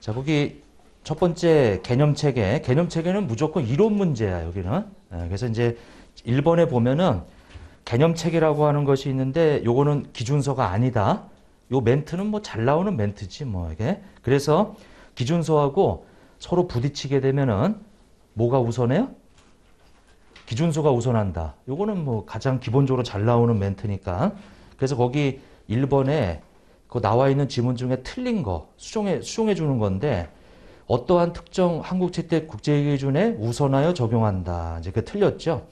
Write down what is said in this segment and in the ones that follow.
자, 거기 첫 번째 개념체계. 개념체계는 무조건 이론 문제야, 여기는. 그래서 이제 1번에 보면은 개념체계라고 하는 것이 있는데 요거는 기준서가 아니다. 요 멘트는 뭐 잘 나오는 멘트지 뭐 이게. 그래서 기준서하고 서로 부딪히게 되면은 뭐가 우선해요? 기준서가 우선한다. 요거는 뭐 가장 기본적으로 잘 나오는 멘트니까. 그래서 거기 1번에 그 나와 있는 지문 중에 틀린 거 수정해 주는 건데 어떠한 특정 한국채택 국제기준에 우선하여 적용한다. 이제 그 틀렸죠.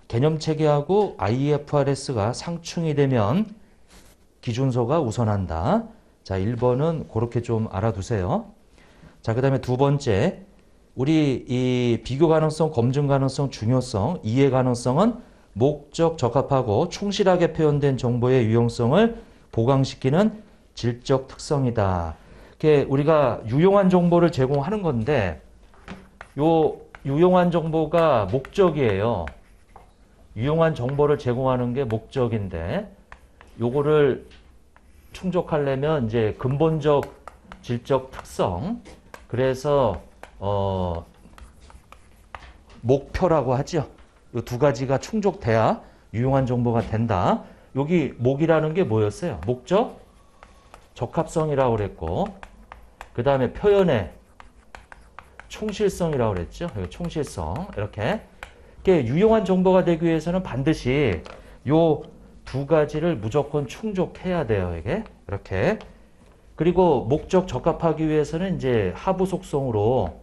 개념체계하고 IFRS가 상충이 되면 기준서가 우선한다. 자, 1번은 그렇게 좀 알아두세요. 자, 그 다음에 두 번째, 우리 이 비교 가능성, 검증 가능성, 중요성, 이해 가능성은 목적 적합하고 충실하게 표현된 정보의 유용성을 보강시키는 질적 특성이다. 이게 우리가 유용한 정보를 제공하는 건데, 요 유용한 정보가 목적이에요. 유용한 정보를 제공하는 게 목적인데, 요거를 충족하려면 이제 근본적 질적 특성, 그래서 목표라고 하죠. 이 두 가지가 충족돼야 유용한 정보가 된다. 여기 목이라는 게 뭐였어요? 목적, 적합성이라고 그랬고, 그 다음에 표현의 충실성이라고 그랬죠. 충실성 이렇게. 이게 유용한 정보가 되기 위해서는 반드시 요 두 가지를 무조건 충족해야 돼요. 이게 이렇게. 그리고 목적 적합하기 위해서는 이제 하부 속성으로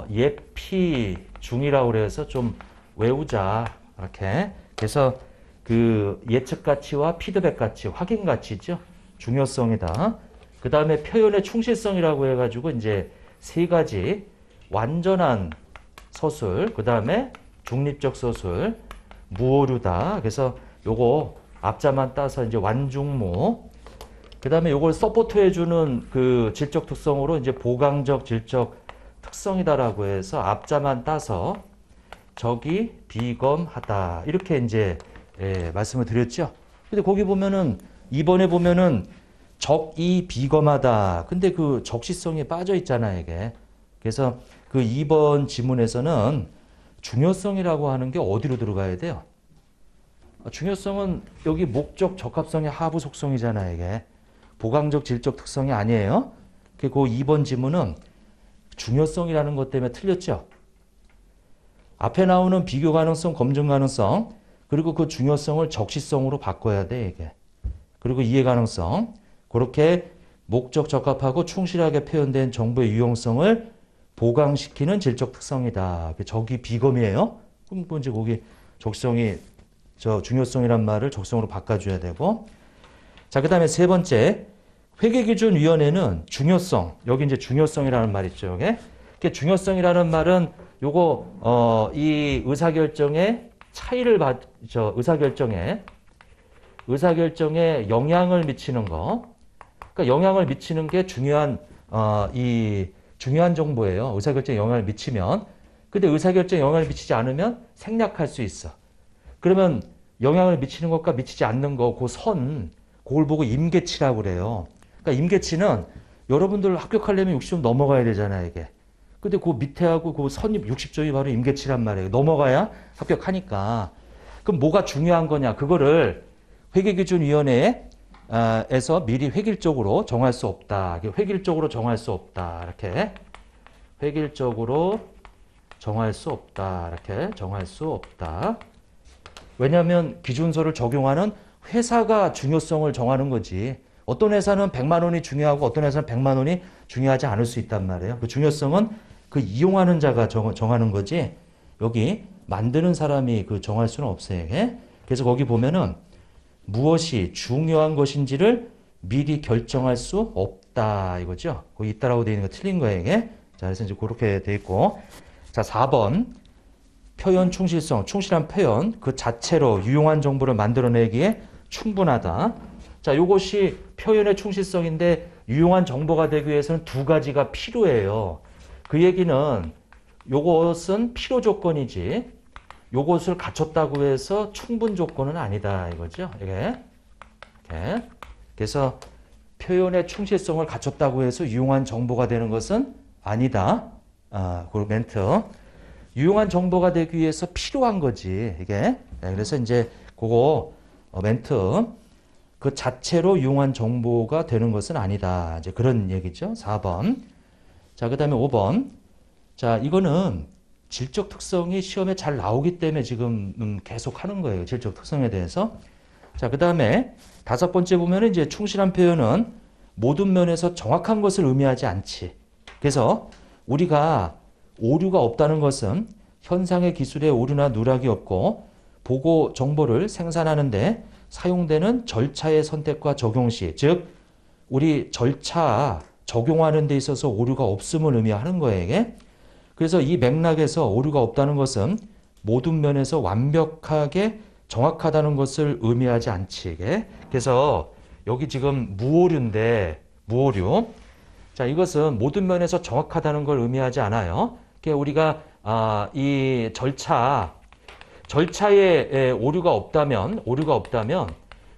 예피 중이라고 그래서 좀 외우자. 이렇게. 그래서 그 예측 가치와 피드백 가치, 확인 가치죠. 중요성이다. 그 다음에 표현의 충실성이라고 해가지고 이제 세 가지 완전한 서술, 그 다음에 중립적 서술, 무오류다. 그래서 요거 앞자만 따서 이제 완중무. 그 다음에 요걸 서포트 해주는 그 질적 특성으로 이제 보강적 질적 특성이다라고 해서 앞자만 따서 적이 비검하다. 이렇게 이제 말씀을 드렸죠. 근데 거기 보면은 2번에 보면은 적이 비검하다. 근데 그 적시성이 빠져 있잖아요, 이게. 그래서 그 2번 지문에서는 중요성이라고 하는 게 어디로 들어가야 돼요? 중요성은 여기 목적 적합성의 하부 속성이잖아요, 이게. 보강적 질적 특성이 아니에요. 그 2번 지문은 중요성이라는 것 때문에 틀렸죠. 앞에 나오는 비교 가능성, 검증 가능성, 그리고 그 중요성을 적시성으로 바꿔야 돼, 이게. 그리고 이해 가능성. 그렇게 목적 적합하고 충실하게 표현된 정보의 유용성을 보강시키는 질적 특성이다. 적이 비검이에요. 그럼 이제 거기 적성이 중요성이란 말을 적성으로 바꿔줘야 되고. 자, 그 다음에 세 번째, 회계기준위원회는 중요성. 여기 이제 중요성이라는 말 있죠, 이게. 중요성이라는 말은 요거 이 의사결정의 차이를 의사결정에 영향을 미치는 거. 그러니까 영향을 미치는 게 중요한 중요한 정보예요. 의사결정에 영향을 미치면. 근데 의사결정에 영향을 미치지 않으면 생략할 수 있어. 그러면 영향을 미치는 것과 미치지 않는 거, 그 선, 그걸 보고 임계치라고 그래요. 그러니까 임계치는 여러분들 합격하려면 60점 넘어가야 되잖아요, 이게. 근데 그 밑에하고 그 선이 60점이 바로 임계치란 말이에요. 넘어가야 합격하니까. 그럼 뭐가 중요한 거냐? 그거를 회계기준위원회에서 미리 획일적으로 정할 수 없다. 획일적으로 정할 수 없다. 이렇게. 획일적으로 정할 수 없다. 이렇게 정할 수 없다. 왜냐하면 기준서를 적용하는 회사가 중요성을 정하는 거지. 어떤 회사는 100만 원이 중요하고 어떤 회사는 100만 원이 중요하지 않을 수 있단 말이에요. 그 중요성은 그 이용하는 자가 정하는 거지. 여기 만드는 사람이 그 정할 수는 없어요. 이게. 그래서 거기 보면은 무엇이 중요한 것인지를 미리 결정할 수 없다. 이거죠. 거기 있다라고 되어 있는 거 틀린 거예요. 이게. 자, 그래서 이제 그렇게 되어 있고. 자, 4번. 표현 충실성, 충실한 표현 그 자체로 유용한 정보를 만들어내기에 충분하다. 자, 이것이 표현의 충실성인데 유용한 정보가 되기 위해서는 두 가지가 필요해요. 그 얘기는 요것은 필요 조건이지 요것을 갖췄다고 해서 충분 조건은 아니다 이거죠. 이게. 이렇게. 그래서 표현의 충실성을 갖췄다고 해서 유용한 정보가 되는 것은 아니다. 그 멘트. 유용한 정보가 되기 위해서 필요한 거지, 이게. 네, 그래서 이제 그거 멘트. 그 자체로 유용한 정보가 되는 것은 아니다. 이제 그런 얘기죠. 4번. 자, 그 다음에 5번. 자, 이거는 질적 특성이 시험에 잘 나오기 때문에 지금 계속 하는 거예요. 질적 특성에 대해서. 자, 그 다음에 5번째 보면은 이제 충실한 표현은 모든 면에서 정확한 것을 의미하지 않지. 그래서 우리가 오류가 없다는 것은 현상의 기술에 오류나 누락이 없고 보고 정보를 생산하는데 사용되는 절차의 선택과 적용 시, 즉 우리 절차 적용하는 데 있어서 오류가 없음을 의미하는 거예요, 이게. 그래서 이 맥락에서 오류가 없다는 것은 모든 면에서 완벽하게 정확하다는 것을 의미하지 않지, 이게. 그래서 여기 지금 무오류인데, 무오류. 자, 이것은 모든 면에서 정확하다는 걸 의미하지 않아요. 그러니까 우리가 이 절차에 오류가 없다면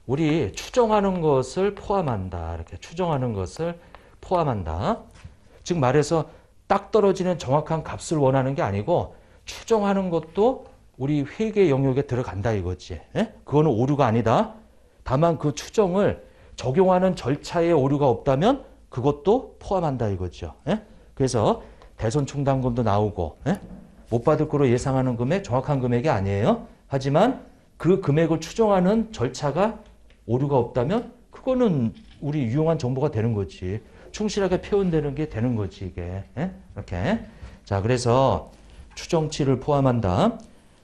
우리 추정하는 것을 포함한다. 이렇게 추정하는 것을 포함한다. 즉 말해서 딱 떨어지는 정확한 값을 원하는 게 아니고 추정하는 것도 우리 회계 영역에 들어간다 이거지. 예? 그거는 오류가 아니다. 다만 그 추정을 적용하는 절차에 오류가 없다면 그것도 포함한다 이거죠. 예? 그래서 대손 충당금도 나오고, 예? 못 받을 거로 예상하는 금액 정확한 금액이 아니에요. 하지만 그 금액을 추정하는 절차가 오류가 없다면 그거는 우리 유용한 정보가 되는 거지. 충실하게 표현되는 게 되는 거지 이게. 예? 이렇게. 자, 그래서 추정치를 포함한다.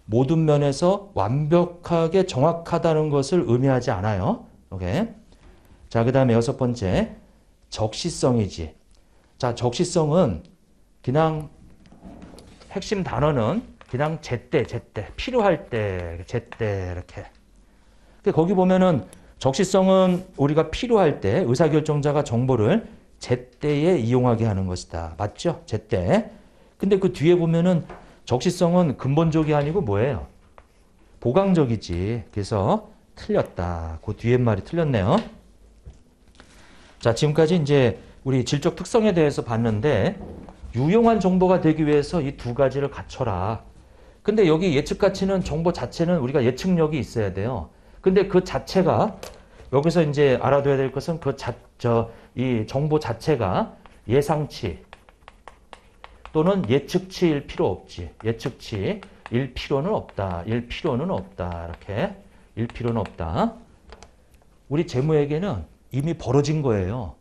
모든 면에서 완벽하게 정확하다는 것을 의미하지 않아요. 오케이. 자, 그 다음에 6번째 적시성이지. 자, 적시성은 그냥 핵심 단어는 그냥 제때, 필요할 때, 제때 이렇게. 거기 보면은 적시성은 우리가 필요할 때 의사결정자가 정보를 제때에 이용하게 하는 것이다. 맞죠? 제때. 근데 그 뒤에 보면은 적시성은 근본적이 아니고 뭐예요? 보강적이지. 그래서 틀렸다. 그 뒤에 말이 틀렸네요. 자, 지금까지 이제 우리 질적 특성에 대해서 봤는데 유용한 정보가 되기 위해서 이 두 가지를 갖춰라. 근데 여기 예측 가치는 정보 자체는 우리가 예측력이 있어야 돼요. 근데 그 자체가 여기서 이제 알아둬야 될 것은 이 정보 자체가 예상치 또는 예측치일 필요 없지. 예측치일 필요는 없다. 일 필요는 없다. 이렇게. 일 필요는 없다. 우리 재무에게는 이미 벌어진 거예요.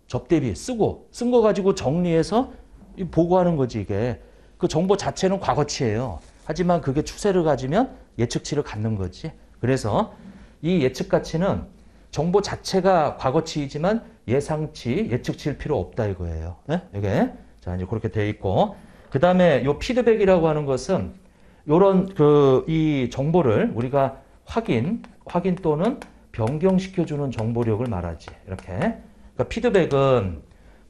접대비 쓴 거 가지고 정리해서 보고하는 거지 이게. 그 정보 자체는 과거치예요. 하지만 그게 추세를 가지면 예측치를 갖는 거지. 그래서 이 예측 가치는 정보 자체가 과거치이지만 예상치, 예측치일 필요 없다 이거예요. 네? 이게. 자, 이제 그렇게 되어 있고. 그 다음에 요 피드백이라고 하는 것은 요런 이 정보를 우리가 확인 또는 변경시켜주는 정보력을 말하지. 이렇게. 그러니까 피드백은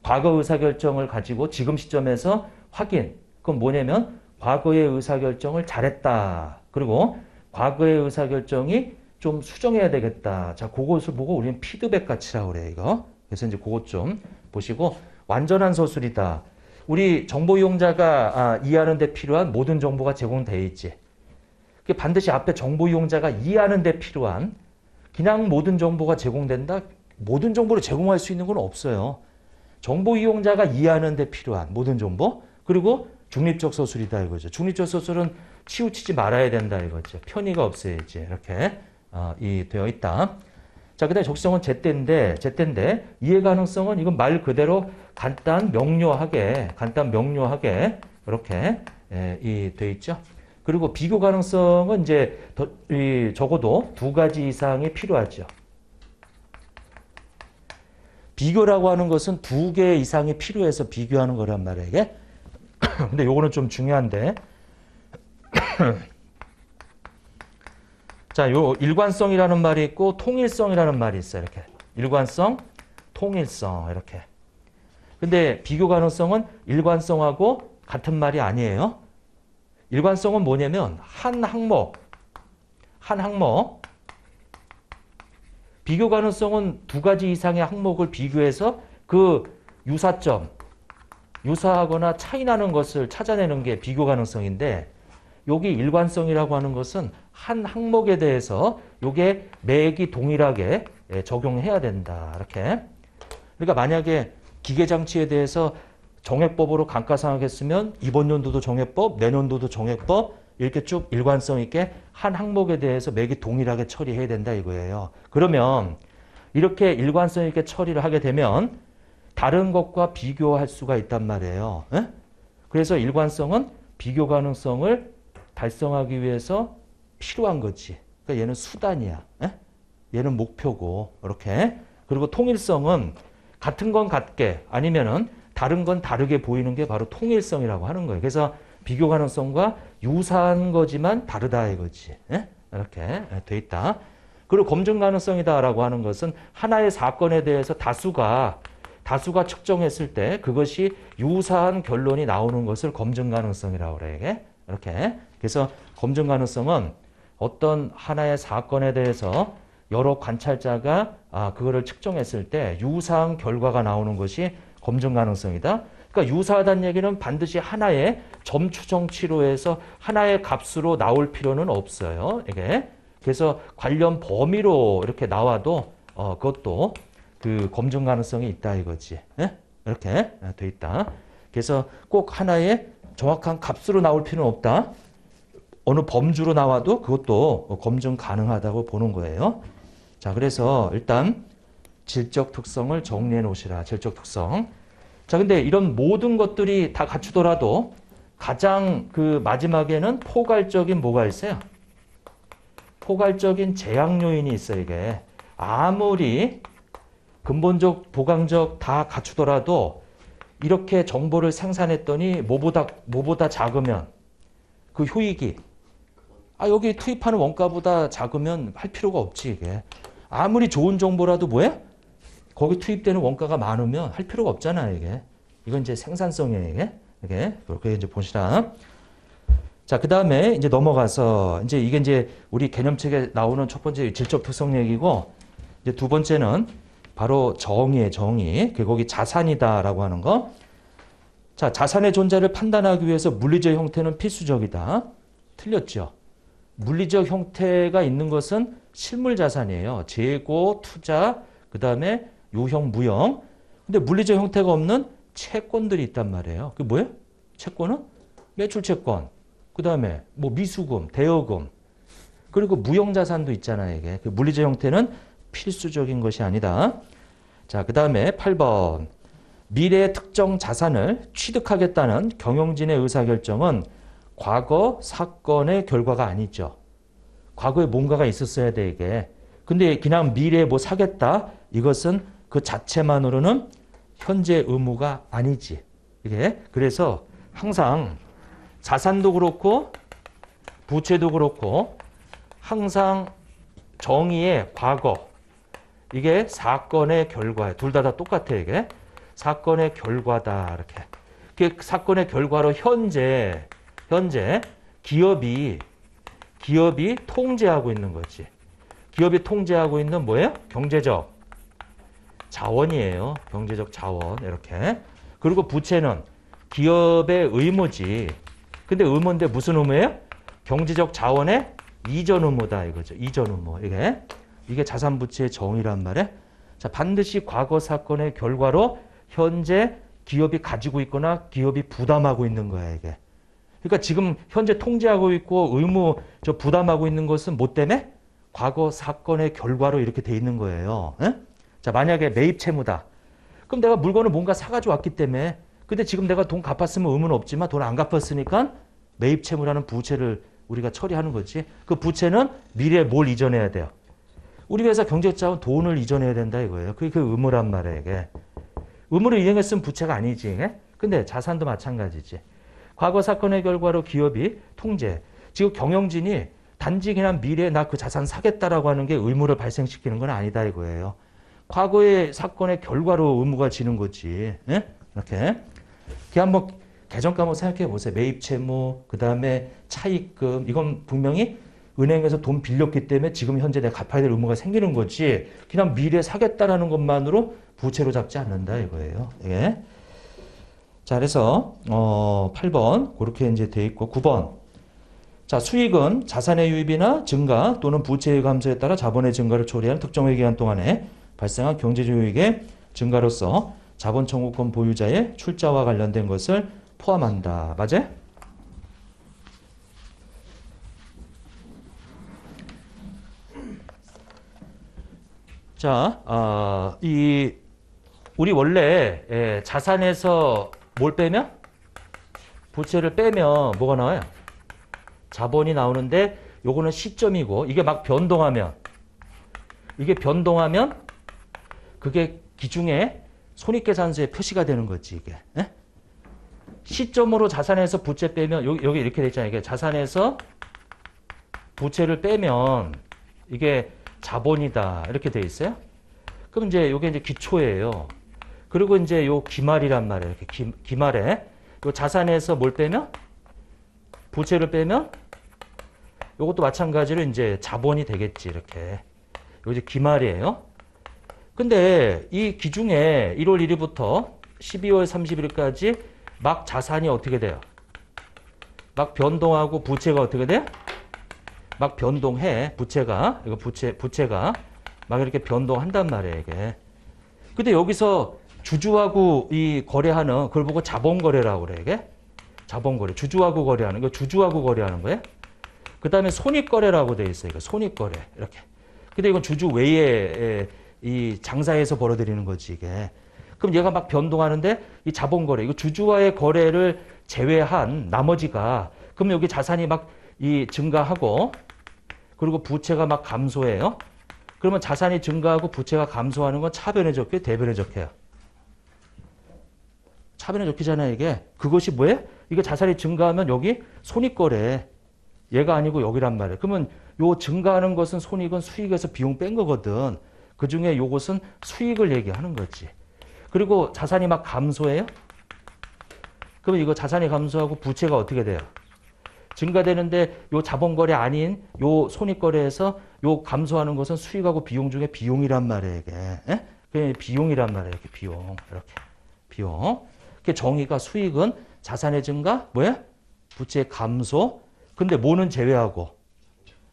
과거 의사결정을 가지고 지금 시점에서 확인. 그건 뭐냐면 과거의 의사결정을 잘했다. 그리고 과거의 의사결정이 좀 수정해야 되겠다. 자, 그것을 보고 우리는 피드백 가치라고 그래, 이거. 그래서 이제 그것 좀 보시고 완전한 서술이다. 우리 정보 이용자가 이해하는 데 필요한 모든 정보가 제공되어 있지. 반드시 앞에 정보 이용자가 이해하는 데 필요한 그냥 모든 정보가 제공된다. 모든 정보를 제공할 수 있는 건 없어요. 정보 이용자가 이해하는 데 필요한 모든 정보. 그리고 중립적 서술이다 이거죠. 중립적 서술은 치우치지 말아야 된다 이거죠. 편의가 없어야지. 이렇게 되어 있다. 자, 그다음에 적시성은 제때인데 이해 가능성은 이건 말 그대로 간단 명료하게 이렇게 되어 있죠. 그리고 비교 가능성은 이제 적어도 두 가지 이상이 필요하죠. 비교라고 하는 것은 두 개 이상이 필요해서 비교하는 거란 말이에요, 이게. 근데 요거는 좀 중요한데. 자, 요 일관성이라는 말이 있고 통일성이라는 말이 있어요. 이렇게. 일관성, 통일성 이렇게. 근데 비교 가능성은 일관성하고 같은 말이 아니에요. 일관성은 뭐냐면 한 항목 비교 가능성은 두 가지 이상의 항목을 비교해서 그 유사점, 유사하거나 차이 나는 것을 찾아내는 게 비교 가능성인데 여기 일관성이라고 하는 것은 한 항목에 대해서 요게 매기 동일하게 적용해야 된다. 이렇게. 그러니까 만약에 기계장치에 대해서 정해법으로 감가상각했으면 이번 연도도 정해법, 내년도도 정해법 이렇게 쭉 일관성 있게 한 항목에 대해서 매기 동일하게 처리해야 된다 이거예요. 그러면 이렇게 일관성 있게 처리를 하게 되면 다른 것과 비교할 수가 있단 말이에요. 에? 그래서 일관성은 비교 가능성을 달성하기 위해서 필요한 거지. 그러니까 얘는 수단이야. 에? 얘는 목표고 이렇게. 그리고 통일성은 같은 건 같게 아니면은 다른 건 다르게 보이는 게 바로 통일성이라고 하는 거예요. 그래서 비교 가능성과 유사한 거지만 다르다 이거지. 에? 이렇게 돼 있다. 그리고 검증 가능성이다라고 하는 것은 하나의 사건에 대해서 다수가 측정했을 때 그것이 유사한 결론이 나오는 것을 검증 가능성이라고 그래요. 이게. 이렇게. 그래서 검증 가능성은 어떤 하나의 사건에 대해서 여러 관찰자가 그거를 측정했을 때 유사한 결과가 나오는 것이 검증 가능성이다. 그러니까 유사하다는 얘기는 반드시 하나의 점 추정치로 해서 하나의 값으로 나올 필요는 없어요. 이게. 그래서 관련 범위로 이렇게 나와도 그것도 그 검증 가능성이 있다 이거지. 예? 이렇게 돼 있다. 그래서 꼭 하나의 정확한 값으로 나올 필요는 없다. 어느 범주로 나와도 그것도 검증 가능하다고 보는 거예요. 자, 그래서 일단 질적 특성을 정리해 놓으시라. 질적 특성. 자, 근데 이런 모든 것들이 다 갖추더라도 가장 그 마지막에는 포괄적인 뭐가 있어요? 포괄적인 제약 요인이 있어요, 이게. 아무리 근본적, 보강적 다 갖추더라도 이렇게 정보를 생산했더니 뭐보다 작으면 그 효익이 여기 투입하는 원가보다 작으면 할 필요가 없지 이게. 아무리 좋은 정보라도 뭐야? 거기 투입되는 원가가 많으면 할 필요가 없잖아 이게. 이건 이제 생산성이에요 이게. 그렇게 이제 보시라. 자, 그 다음에 이제 넘어가서 이게 이제 우리 개념책에 나오는 첫 번째 질적 특성 얘기고 이제 두 번째는 바로 정의의 정의. 거기 자산이다라고 하는 거. 자, 자산의 존재를 판단하기 위해서 물리적 형태는 필수적이다. 틀렸죠. 물리적 형태가 있는 것은 실물 자산이에요. 재고, 투자, 그 다음에 유형, 무형. 근데 물리적 형태가 없는 채권들이 있단 말이에요. 그게 뭐예요? 채권은 매출 채권. 그 다음에 뭐 미수금, 대여금. 그리고 무형 자산도 있잖아요. 이게. 그 물리적 형태는 필수적인 것이 아니다. 자, 그 다음에 8번. 미래의 특정 자산을 취득하겠다는 경영진의 의사결정은 과거 사건의 결과가 아니죠. 과거에 뭔가가 있었어야 돼, 이게. 근데 그냥 미래에 뭐 사겠다? 이것은 그 자체만으로는 현재 의무가 아니지. 이게. 그래서 항상 자산도 그렇고 부채도 그렇고 항상 정의의 과거. 이게 사건의 결과예요. 둘 다 똑같아, 이게. 사건의 결과다, 이렇게. 그 사건의 결과로 현재 기업이 통제하고 있는 거지. 기업이 통제하고 있는 뭐예요? 경제적 자원이에요. 경제적 자원, 이렇게. 그리고 부채는 기업의 의무지. 근데 의무인데 무슨 의무예요? 경제적 자원의 이전 의무다, 이거죠. 이전 의무. 이게 자산 부채의 정의란 말이에요. 자, 반드시 과거 사건의 결과로 현재 기업이 가지고 있거나 기업이 부담하고 있는 거야, 이게. 그러니까 지금 현재 통제하고 있고 부담하고 있는 것은 뭐 때문에? 과거 사건의 결과로 이렇게 돼 있는 거예요. 에? 자, 만약에 매입 채무다. 그럼 내가 물건을 뭔가 사가지고 왔기 때문에 근데 지금 내가 돈 갚았으면 의무는 없지만 돈 안 갚았으니까 매입 채무라는 부채를 우리가 처리하는 거지. 그 부채는 미래에 뭘 이전해야 돼요? 우리 회사 경제자원 돈을 이전해야 된다 이거예요. 그게 그 의무란 말이에요. 이게. 의무를 이행했으면 부채가 아니지. 이게? 근데 자산도 마찬가지지. 과거 사건의 결과로 기업이 통제. 지금 경영진이 단지 그냥 미래에 나 그 자산 사겠다라고 하는 게 의무를 발생시키는 건 아니다 이거예요. 과거의 사건의 결과로 의무가 지는 거지. 예? 이렇게. 한번 개정 과목 생각해 보세요. 매입 채무, 그 다음에 차입금. 이건 분명히 은행에서 돈 빌렸기 때문에 지금 현재 내가 갚아야 될 의무가 생기는 거지 그냥 미래에 사겠다라는 것만으로 부채로 잡지 않는다 이거예요. 예. 자, 그래서 8번 그렇게 이제 돼 있고 9번. 자, 수익은 자산의 유입이나 증가 또는 부채의 감소에 따라 자본의 증가를 초래하는 특정의 기간 동안에 발생한 경제적 이익의 증가로서 자본 청구권 보유자의 출자와 관련된 것을 포함한다. 맞아요? 자, 우리 원래 자산에서 뭘 빼면? 부채를 빼면 뭐가 나와요? 자본이 나오는데 요거는 시점이고 이게 막 변동하면 그게 기중에 손익계산서에 표시가 되는 거지 이게. 에? 시점으로 자산에서 부채 빼면 여기 이렇게 돼 있잖아요. 이게 자산에서 부채를 빼면 이게 자본이다 이렇게 돼 있어요. 그럼 이제 요게 이제 기초예요. 그리고 이제 요 기말이란 말이에요. 이렇게 기말에 요 자산에서 뭘 빼면 부채를 빼면 요것도 마찬가지로 이제 자본이 되겠지 이렇게. 요 이제 기말이에요. 근데 이 기중에 1월 1일부터 12월 30일까지 막 자산이 어떻게 돼요? 막 변동하고 부채가 어떻게 돼? 막 변동해. 부채가 막 이렇게 변동한단 말이에요, 이게. 근데 여기서 주주하고 이 거래하는 그걸 보고 자본거래라고 그래, 이게. 자본거래. 주주하고 거래하는 거 주주하고 거래하는 거예요. 그다음에 손익거래라고 돼 있어요. 이거 손익거래. 이렇게. 근데 이건 주주 외에 이 장사에서 벌어들이는 거지, 이게. 그럼 얘가 막 변동하는데 이 자본거래, 이거 주주와의 거래를 제외한 나머지가 그럼 여기 자산이 막 이 증가하고 그리고 부채가 막 감소해요. 그러면 자산이 증가하고 부채가 감소하는 건 차변에 적혀요? 대변에 적혀요? 차변에 적히잖아요, 이게. 그것이 뭐예요? 이게 자산이 증가하면 여기 손익거래. 얘가 아니고 여기란 말이에요. 그러면 요 증가하는 것은 손익은 수익에서 비용 뺀 거거든. 그 중에 요것은 수익을 얘기하는 거지. 그리고 자산이 막 감소해요? 그러면 이거 자산이 감소하고 부채가 어떻게 돼요? 증가되는데 요 자본거래 아닌 요 손익거래에서 요 감소하는 것은 수익하고 비용 중에 비용이란 말이에요, 이게. 예? 그게 비용이란 말이에요, 이렇게 비용. 이렇게. 비용. 그 정의가 수익은 자산의 증가, 뭐야? 부채의 감소. 근데 뭐는 제외하고?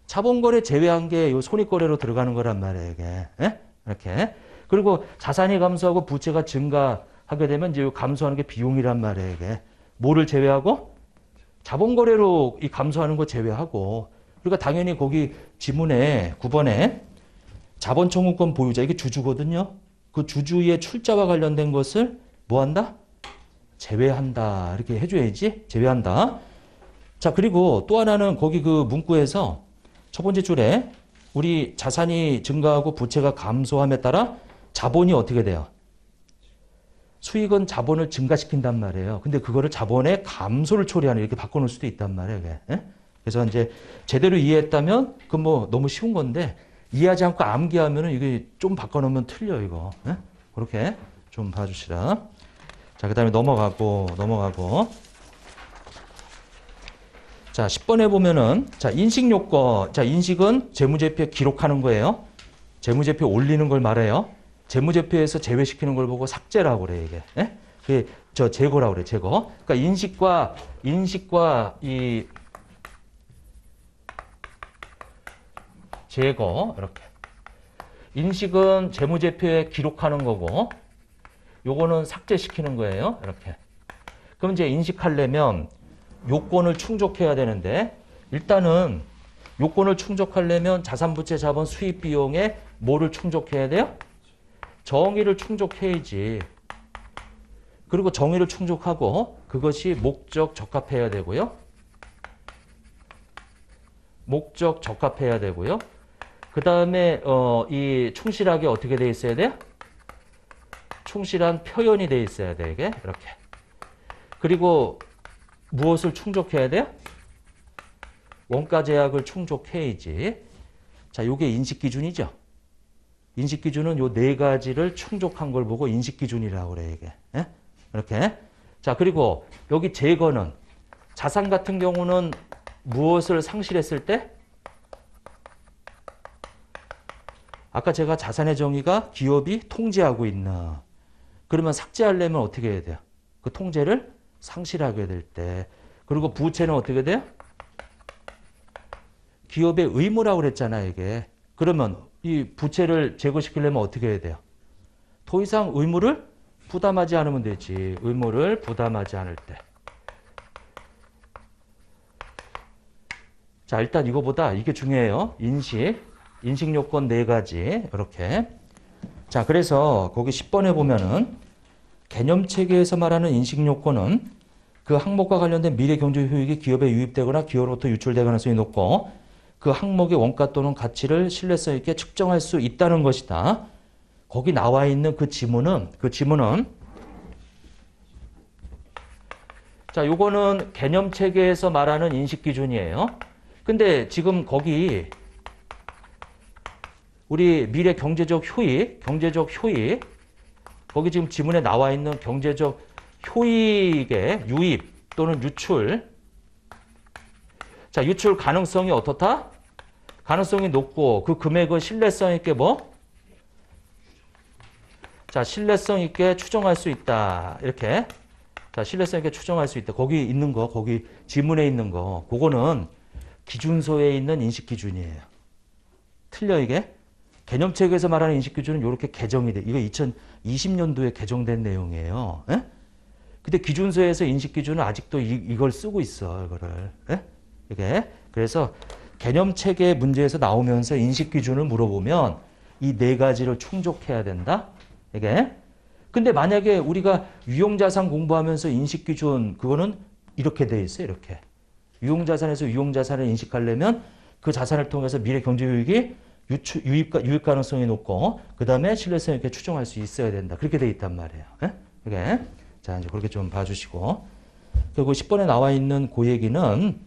자본거래 제외한 게 요 손익거래로 들어가는 거란 말이에요, 이게. 예? 이렇게. 그리고 자산이 감소하고 부채가 증가하게 되면 이제 요 감소하는 게 비용이란 말이에요, 이게. 뭐를 제외하고? 자본거래로 이 감소하는 거 제외하고. 그러니까 당연히 거기 지문에 9번에 자본청구권 보유자, 이게 주주거든요. 그 주주의 출자와 관련된 것을 뭐 한다? 제외한다. 이렇게 해줘야지. 제외한다. 자, 그리고 또 하나는 거기 그 문구에서 첫 번째 줄에 우리 자산이 증가하고 부채가 감소함에 따라 자본이 어떻게 돼요? 수익은 자본을 증가시킨단 말이에요. 근데 그거를 자본의 감소를 초래하는 이렇게 바꿔놓을 수도 있단 말이에요. 이게. 예? 그래서 이제 제대로 이해했다면 그건 뭐 너무 쉬운 건데 이해하지 않고 암기하면은 이게 좀 바꿔놓으면 틀려 이거. 예? 그렇게 좀 봐주시라. 자, 그 다음에 넘어가고. 자, 10번에 보면은 자, 인식요건. 자, 인식은 재무제표에 기록하는 거예요. 재무제표에 올리는 걸 말해요. 재무제표에서 제외시키는 걸 보고 삭제라고 그래, 이게. 예? 그게 제거라고 그래, 제거. 그러니까 인식과 이 제거, 이렇게. 인식은 재무제표에 기록하는 거고, 요거는 삭제시키는 거예요, 이렇게. 그럼 이제 인식하려면 요건을 충족해야 되는데, 일단은 요건을 충족하려면 자산부채 자본 수입 비용에 뭐를 충족해야 돼요? 정의를 충족해야지. 그리고 정의를 충족하고 그것이 목적 적합해야 되고요. 목적 적합해야 되고요. 그 다음에 이 충실하게 어떻게 돼 있어야 돼요? 충실한 표현이 돼 있어야 돼, 이게. 이렇게. 그리고 무엇을 충족해야 돼요? 원가 제약을 충족해야지. 자, 요게 인식 기준이죠. 인식 기준은 요 네 가지를 충족한 걸 보고 인식 기준이라고 그래, 이게. 예? 이렇게. 자, 그리고 여기 제거는 자산 같은 경우는 무엇을 상실했을 때? 아까 제가 자산의 정의가 기업이 통제하고 있나. 그러면 삭제하려면 어떻게 해야 돼요? 그 통제를 상실하게 될 때. 그리고 부채는 어떻게 돼요? 기업의 의무라고 그랬잖아요, 이게. 그러면 이 부채를 제거시키려면 어떻게 해야 돼요? 더 이상 의무를 부담하지 않으면 되지. 의무를 부담하지 않을 때. 자, 일단 이거보다 이게 중요해요. 인식 요건 4가지. 이렇게. 자, 그래서 거기 10번에 보면은 개념 체계에서 말하는 인식 요건은 그 항목과 관련된 미래 경제 효익이 기업에 유입되거나 기업으로부터 유출될 가능성이 높고 그 항목의 원가 또는 가치를 신뢰성 있게 측정할 수 있다는 것이다. 거기 나와 있는 그 지문은 자, 요거는 개념 체계에서 말하는 인식 기준이에요. 근데 지금 거기 우리 미래 경제적 효익, 거기 지금 지문에 나와 있는 경제적 효익의 유입 또는 유출. 자, 유출 가능성이 어떻다? 가능성이 높고 그 금액을 신뢰성 있게 뭐? 자, 신뢰성 있게 추정할 수 있다. 이렇게. 자, 신뢰성 있게 추정할 수 있다. 거기 있는 거, 거기 지문에 있는 거. 그거는 기준서에 있는 인식 기준이에요. 틀려 이게? 개념책에서 말하는 인식 기준은 이렇게 개정이 돼. 이거 2020년도에 개정된 내용이에요. 에? 근데 기준서에서 인식 기준은 아직도 이걸 쓰고 있어. 이거를. 에? 이게. 그래서 개념체계 문제에서 나오면서 인식 기준을 물어보면 이 4가지를 충족해야 된다. 이게. 근데 만약에 우리가 유용자산 공부하면서 인식 기준 그거는 이렇게 돼 있어요. 이렇게. 유용자산에서 유용자산을 인식하려면 그 자산을 통해서 미래 경제유익이 유입 가능성이 높고 그 다음에 신뢰성 있게 추정할 수 있어야 된다. 그렇게 돼 있단 말이에요. 예? 이게. 자, 이제 그렇게 좀 봐주시고. 그리고 10번에 나와 있는 그 얘기는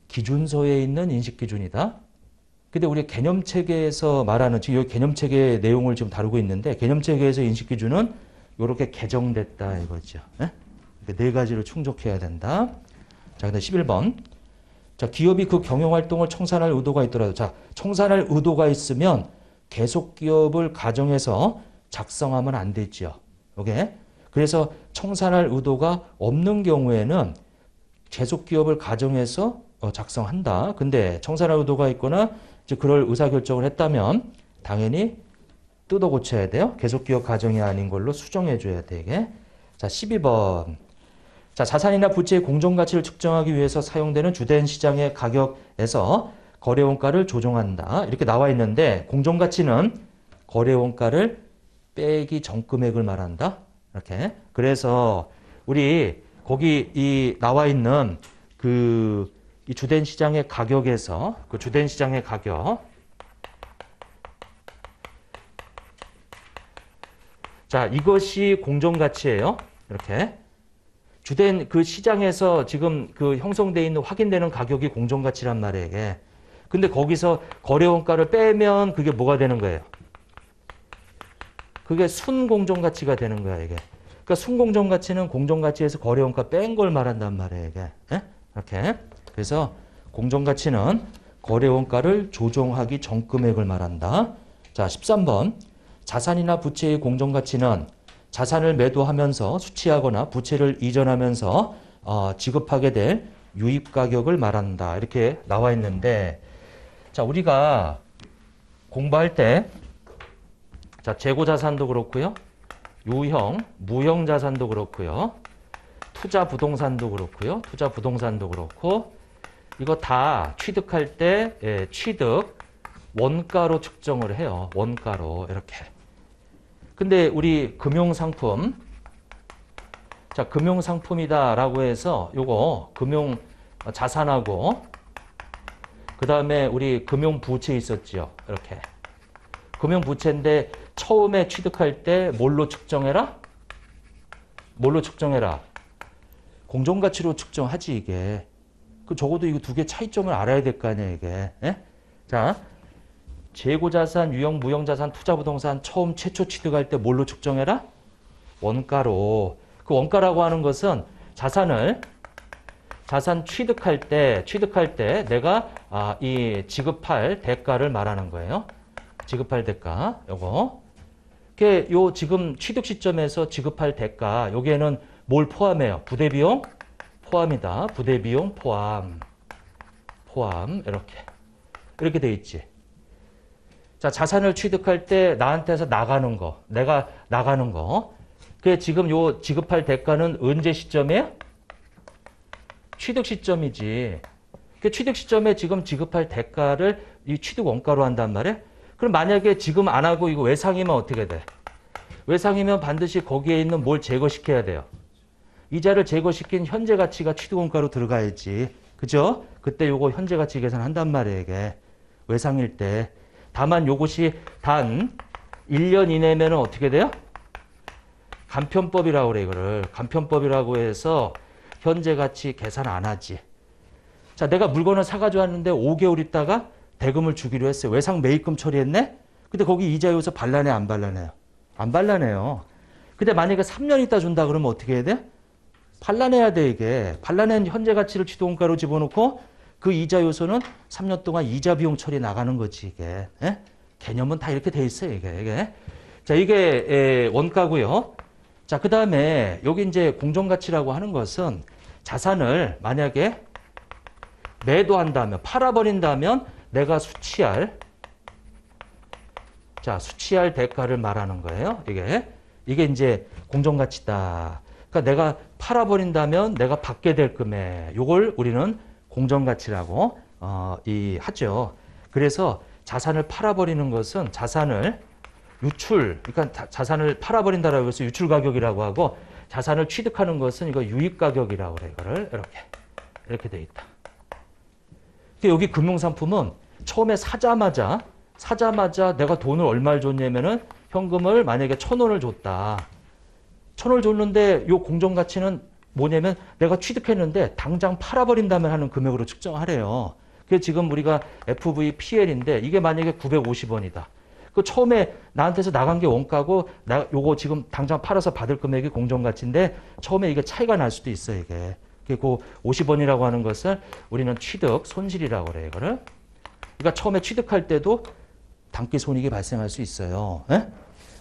기준서에 있는 인식 기준이다. 근데 우리 개념체계에서 말하는 지금 여기 개념체계 내용을 지금 다루고 있는데 개념체계에서 인식 기준은 이렇게 개정됐다 이거죠. 예? 4가지를 충족해야 된다. 자, 근데 11번. 자, 기업이 그 경영활동을 청산할 의도가 있더라도, 자, 청산할 의도가 있으면 계속 기업을 가정해서 작성하면 안 되죠. 오케이? 그래서 청산할 의도가 없는 경우에는 계속 기업을 가정해서 작성한다. 근데 청산할 의도가 있거나 이제 그럴 의사결정을 했다면 당연히 뜯어 고쳐야 돼요. 계속 기업 가정이 아닌 걸로 수정해 줘야 되게. 자, 12번. 자, 자산이나 부채의 공정가치를 측정하기 위해서 사용되는 주된 시장의 가격에서 거래원가를 조정한다. 이렇게 나와 있는데 공정가치는 거래원가를 빼기 전 금액을 말한다. 이렇게. 그래서 우리 거기 이 나와 있는 이 주된 시장의 가격에서 그 주된 시장의 가격. 자, 이것이 공정가치예요. 이렇게. 주된 그 시장에서 지금 그 형성되어 있는 확인되는 가격이 공정가치란 말이에요. 이게. 근데 거기서 거래원가를 빼면 그게 뭐가 되는 거예요? 그게 순공정가치가 되는 거야, 이게. 그러니까 순공정가치는 공정가치에서 거래원가 뺀 걸 말한단 말이에요, 이게. 예? 이렇게. 그래서 공정가치는 거래원가를 조정하기 전 금액을 말한다. 자, 13번. 자산이나 부채의 공정가치는 자산을 매도하면서 수취하거나 부채를 이전하면서 지급하게 될 유입가격을 말한다. 이렇게 나와 있는데, 자, 우리가 공부할 때, 자, 재고자산도 그렇고요. 유형, 무형자산도 그렇고요. 투자 부동산도 그렇고요. 투자 부동산도 그렇고, 이거 다 취득할 때, 취득, 원가로 측정을 해요. 원가로, 이렇게. 근데 우리 금융상품, 자, 금융상품이다라고 해서 요거 금융자산하고 그 다음에 우리 금융부채 있었죠. 이렇게. 금융부채인데 처음에 취득할 때 뭘로 측정해라? 뭘로 측정해라? 공정가치로 측정하지 이게. 그 적어도 이거 2개 차이점을 알아야 될 거 아니야 이게. 예? 자. 재고자산, 유형, 무형자산, 투자부동산 처음 최초 취득할 때 뭘로 측정해라? 원가로. 그 원가라고 하는 것은 자산 취득할 때 내가 이 지급할 대가를 말하는 거예요. 지급할 대가 요거. 그 요 지금 취득 시점에서 지급할 대가 여기에는 뭘 포함해요? 부대 비용 포함이다. 부대 비용 포함. 이렇게 돼 있지. 자, 자산을 취득할 때 나한테서 나가는 거, 내가 나가는 거. 그 지금 요 지급할 대가는 언제 시점이에요? 취득 시점이지. 그 취득 시점에 지금 지급할 대가를 이 취득 원가로 한단 말이에요. 그럼 만약에 지금 안 하고 이거 외상이면 어떻게 돼? 외상이면 반드시 거기에 있는 뭘 제거시켜야 돼요. 이자를 제거시킨 현재 가치가 취득 원가로 들어가야지. 그죠? 그때 요거 현재 가치 계산한단 말이에요, 이게. 외상일 때. 다만 요것이 단 1년 이내면 어떻게 돼요? 간편법이라고 그래, 이거를. 간편법이라고 해서 현재 가치 계산 안 하지. 자, 내가 물건을 사가지고 왔는데 5개월 있다가 대금을 주기로 했어요. 외상 매입금 처리했네? 근데 거기 이자 요소 반란해, 안 반란해요? 안 반란해요. 근데 만약에 3년 있다 준다 그러면 어떻게 해야 돼? 반란해야 돼, 이게. 반란한 현재 가치를 취득원가로 집어넣고 그 이자 요소는 3년 동안 이자 비용 처리 나가는 거지, 이게. 예? 개념은 다 이렇게 돼 있어요, 이게. 자, 이게 원가고요. 자, 그 다음에 여기 이제 공정가치라고 하는 것은 자산을 만약에 매도한다면, 팔아버린다면 내가 수취할 대가를 말하는 거예요. 이게 이제 공정가치다. 그러니까 내가 팔아버린다면 내가 받게 될 금액, 요걸 우리는 공정가치라고 하죠. 그래서 자산을 팔아버리는 것은 자산을 그러니까 자산을 팔아버린다라고 해서 유출 가격이라고 하고 자산을 취득하는 것은 이거 유입 가격이라고 그래. 이거를 이렇게 돼 있다. 여기 금융상품은 처음에 사자마자 내가 돈을 얼마를 줬냐면은 현금을 만약에 1,000원을 줬다. 1,000원을 줬는데 요 공정가치는 뭐냐면 내가 취득했는데 당장 팔아버린다면 하는 금액으로 측정하래요. 그게 지금 우리가 FVPL인데 이게 만약에 950원이다. 그 처음에 나한테서 나간 게 원가고 요거 지금 당장 팔아서 받을 금액이 공정가치인데 처음에 이게 차이가 날 수도 있어요, 이게. 그리고 50원이라고 하는 것을 우리는 취득 손실이라고 그래요, 이거를. 그러니까 처음에 취득할 때도 단기 손익이 발생할 수 있어요. 에?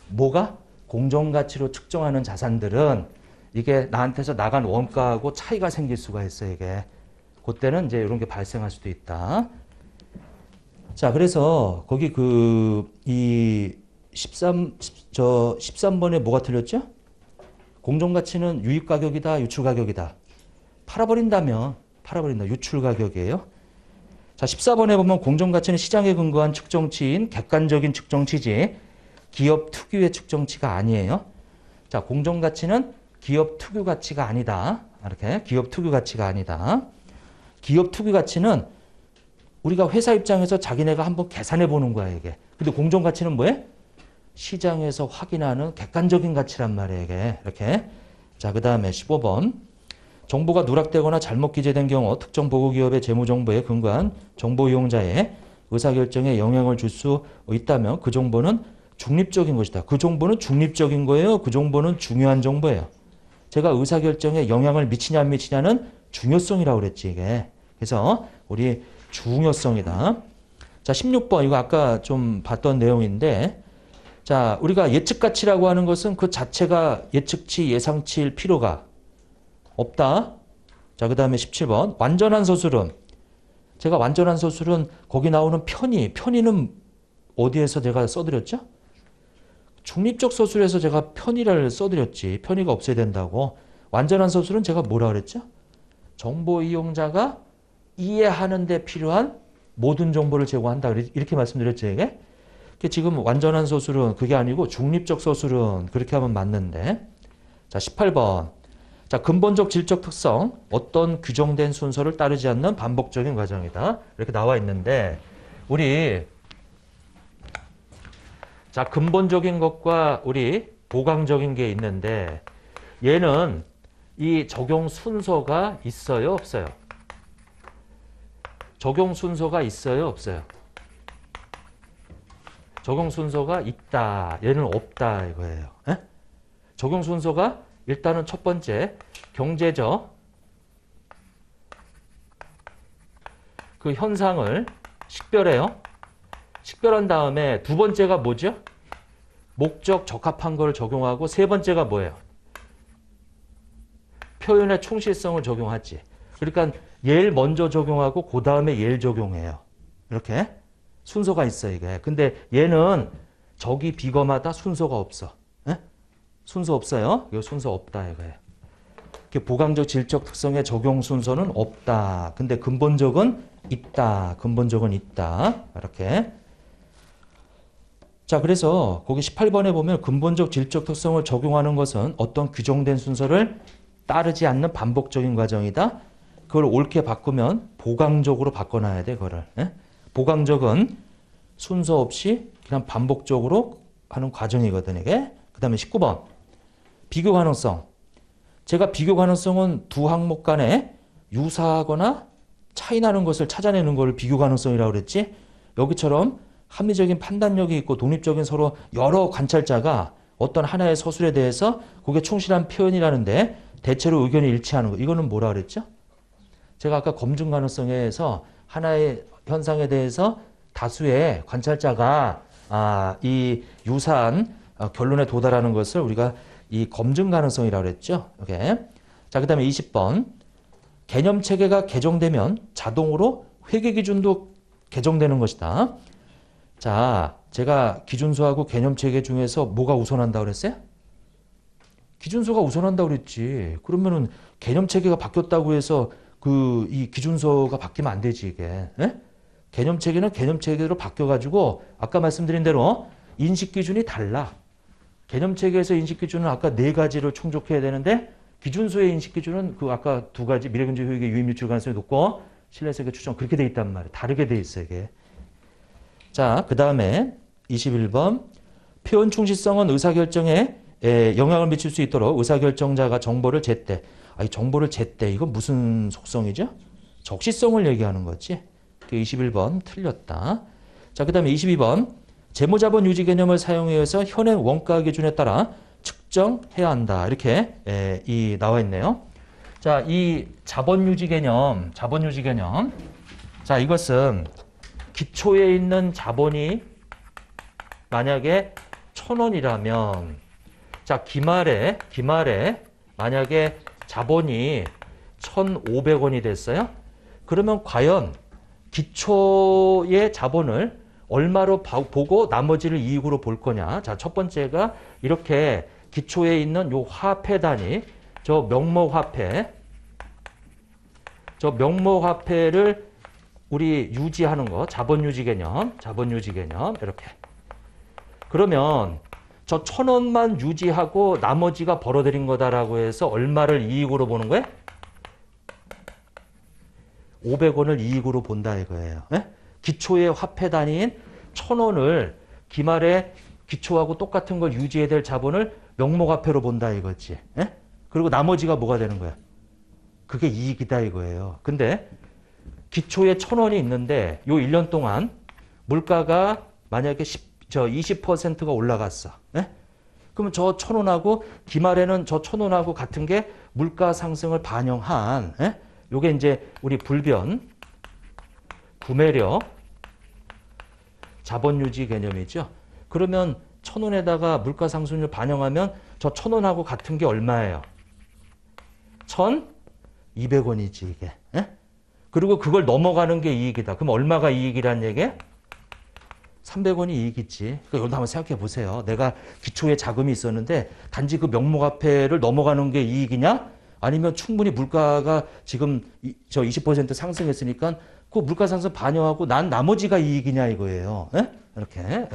뭐가? 공정가치로 측정하는 자산들은 이게 나한테서 나간 원가하고 차이가 생길 수가 있어요, 이게. 그때는 이제 이런 게 발생할 수도 있다. 자, 그래서 거기 이 13번에 뭐가 틀렸죠? 공정가치는 유입가격이다, 유출가격이다. 팔아버린다, 유출가격이에요. 자, 14번에 보면 공정가치는 시장에 근거한 측정치인 객관적인 측정치지 기업 특유의 측정치가 아니에요. 자, 공정가치는 기업 특유 가치가 아니다. 이렇게 기업 특유 가치가 아니다. 기업 특유 가치는 우리가 회사 입장에서 자기네가 한번 계산해 보는 거야, 이게. 근데 공정가치는 뭐예요? 시장에서 확인하는 객관적인 가치란 말이에요, 이게. 이렇게. 자, 그 다음에 15번. 정보가 누락되거나 잘못 기재된 경우 특정 보고기업의 재무정보에 근거한 정보 이용자의 의사결정에 영향을 줄 수 있다면 그 정보는 중립적인 것이다. 그 정보는 중립적인 거예요? 그 정보는 중요한 정보예요? 제가 의사결정에 영향을 미치냐 안 미치냐는 중요성이라고 그랬지, 이게. 그래서 우리 중요성이다. 자, 16번. 이거 아까 좀 봤던 내용인데, 자, 우리가 예측가치라고 하는 것은 그 자체가 예측치, 예상치일 필요가 없다. 자, 그 다음에 17번. 완전한 서술은, 제가 완전한 서술은 거기 나오는 편의는 어디에서 제가 써드렸죠? 중립적 서술에서 제가 편의를 써드렸지. 편의가 없어야 된다고. 완전한 서술은 제가 뭐라 그랬죠? 정보 이용자가 이해하는 데 필요한 모든 정보를 제공한다. 이렇게 말씀드렸죠, 이게? 지금 완전한 서술은 그게 아니고 중립적 서술은 그렇게 하면 맞는데. 자, 18번. 자, 근본적 질적 특성. 어떤 규정된 순서를 따르지 않는 반복적인 과정이다. 이렇게 나와 있는데, 우리, 자, 근본적인 것과 우리 보강적인 게 있는데, 얘는 이 적용 순서가 있어요, 없어요? 적용 순서가 있어요, 없어요? 적용 순서가 있다. 얘는 없다 이거예요. 에? 적용 순서가 일단은 첫 번째 경제적 그 현상을 식별해요. 식별한 다음에 두 번째가 뭐죠? 목적 적합한 걸 적용하고 세 번째가 뭐예요? 표현의 충실성을 적용하지. 그러니까 얘를 먼저 적용하고 그 다음에 얘를 적용해요. 이렇게 순서가 있어 이게. 근데 얘는 저기 비거마다 순서가 없어. 에? 순서 없어요. 이거 순서 없다 이거예요. 보강적 질적 특성의 적용 순서는 없다. 근데 근본적은 있다. 근본적은 있다. 이렇게. 자, 그래서 거기 18번에 보면 근본적 질적 특성을 적용하는 것은 어떤 규정된 순서를 따르지 않는 반복적인 과정이다. 그걸 옳게 바꾸면 보강적으로 바꿔놔야 돼, 그거를. 예? 보강적은 순서 없이 그냥 반복적으로 하는 과정이거든, 이게. 그 다음에 19번. 비교 가능성. 제가 비교 가능성은 두 항목 간에 유사하거나 차이 나는 것을 찾아내는 걸 비교 가능성이라고 그랬지. 여기처럼 합리적인 판단력이 있고 독립적인 서로 여러 관찰자가 어떤 하나의 서술에 대해서 그게 충실한 표현이라는데 대체로 의견이 일치하는 거. 이거는 뭐라 그랬죠? 제가 아까 검증 가능성에서 하나의 현상에 대해서 다수의 관찰자가 이 유사한 결론에 도달하는 것을 우리가 이 검증 가능성이라고 그랬죠. 이렇게. 자, 그 다음에 20번. 개념 체계가 개정되면 자동으로 회계 기준도 개정되는 것이다. 자, 제가 기준소하고 개념 체계 중에서 뭐가 우선한다고 그랬어요? 기준소가 우선한다고 그랬지. 그러면은 개념 체계가 바뀌었다고 해서 이 기준소가 바뀌면 안 되지, 이게. 예? 개념 체계는 개념 체계로 바뀌어가지고 아까 말씀드린 대로 인식 기준이 달라. 개념 체계에서 인식 기준은 아까 네 가지를 충족해야 되는데 기준소의 인식 기준은 그 아까 두 가지 미래경제 효익의 유입 유출 가능성이 높고 신뢰세계 추정 그렇게 돼 있단 말이에요. 다르게 돼 있어 이게. 자, 그 다음에 21번 표현 충실성은 의사결정에 영향을 미칠 수 있도록 의사결정자가 정보를 제때. 이 정보를 제때 이건 무슨 속성이죠? 적시성을 얘기하는 거지. 21번 틀렸다. 자, 그 다음에 22번 재무자본 유지 개념을 사용해서 현행 원가 기준에 따라 측정해야 한다. 이렇게 나와 있네요. 자, 이 자본 유지 개념. 자, 이것은 기초에 있는 자본이 만약에 1,000원이라면 자, 기말에 만약에 자본이 1,500원이 됐어요. 그러면 과연 기초의 자본을 얼마로 보고 나머지를 이익으로 볼 거냐. 자, 첫 번째가 이렇게 기초에 있는 요 화폐 단위, 저 명목화폐를 우리 유지하는 거, 자본 유지 개념, 이렇게. 그러면 저 1,000원만 유지하고 나머지가 벌어들인 거다라고 해서 얼마를 이익으로 보는 거예요? 500원을 이익으로 본다 이거예요. 예? 기초의 화폐 단위인 1,000원을 기말에 기초하고 똑같은 걸 유지해야 될 자본을 명목화폐로 본다 이거지. 예? 그리고 나머지가 뭐가 되는 거야? 그게 이익이다 이거예요. 근데 기초에 1,000원이 있는데 요 1년 동안 물가가 만약에 20%가 올라갔어. 예? 그러면 저 1,000원하고 기말에는 저 1,000원하고 같은 게 물가 상승을 반영한 요게 이제 우리 불변 구매력 자본 유지 개념이죠. 그러면 1,000원에다가 물가 상승률 반영하면 저 1,000원하고 같은 게 얼마예요? 1,200원이지 이게. 예? 그리고 그걸 넘어가는 게 이익이다. 그럼 얼마가 이익이란 얘기야? 300원이 이익이지. 그러니까 여기도 한번 생각해 보세요. 내가 기초에 자금이 있었는데 단지 그 명목화폐를 넘어가는 게 이익이냐? 아니면 충분히 물가가 지금 저 20% 상승했으니까 그 물가 상승 반영하고 난 나머지가 이익이냐 이거예요. 예? 이렇게.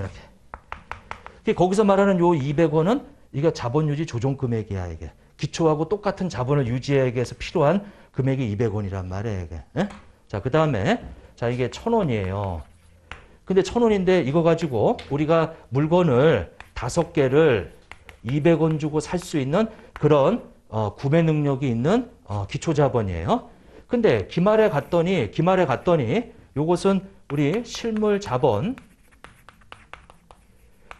거기서 말하는 요 200원은 이게 자본유지 조정 금액이야 이게. 기초하고 똑같은 자본을 유지하기 위해서 필요한 금액이 200원이란 말이에요 이게. 예? 자, 그 다음에 자 이게 1,000원이에요. 근데 1,000원인데 이거 가지고 우리가 물건을 5개를 200원 주고 살 수 있는 그런 구매 능력이 있는 기초 자본이에요. 근데 기말에 갔더니 요것은 우리 실물 자본.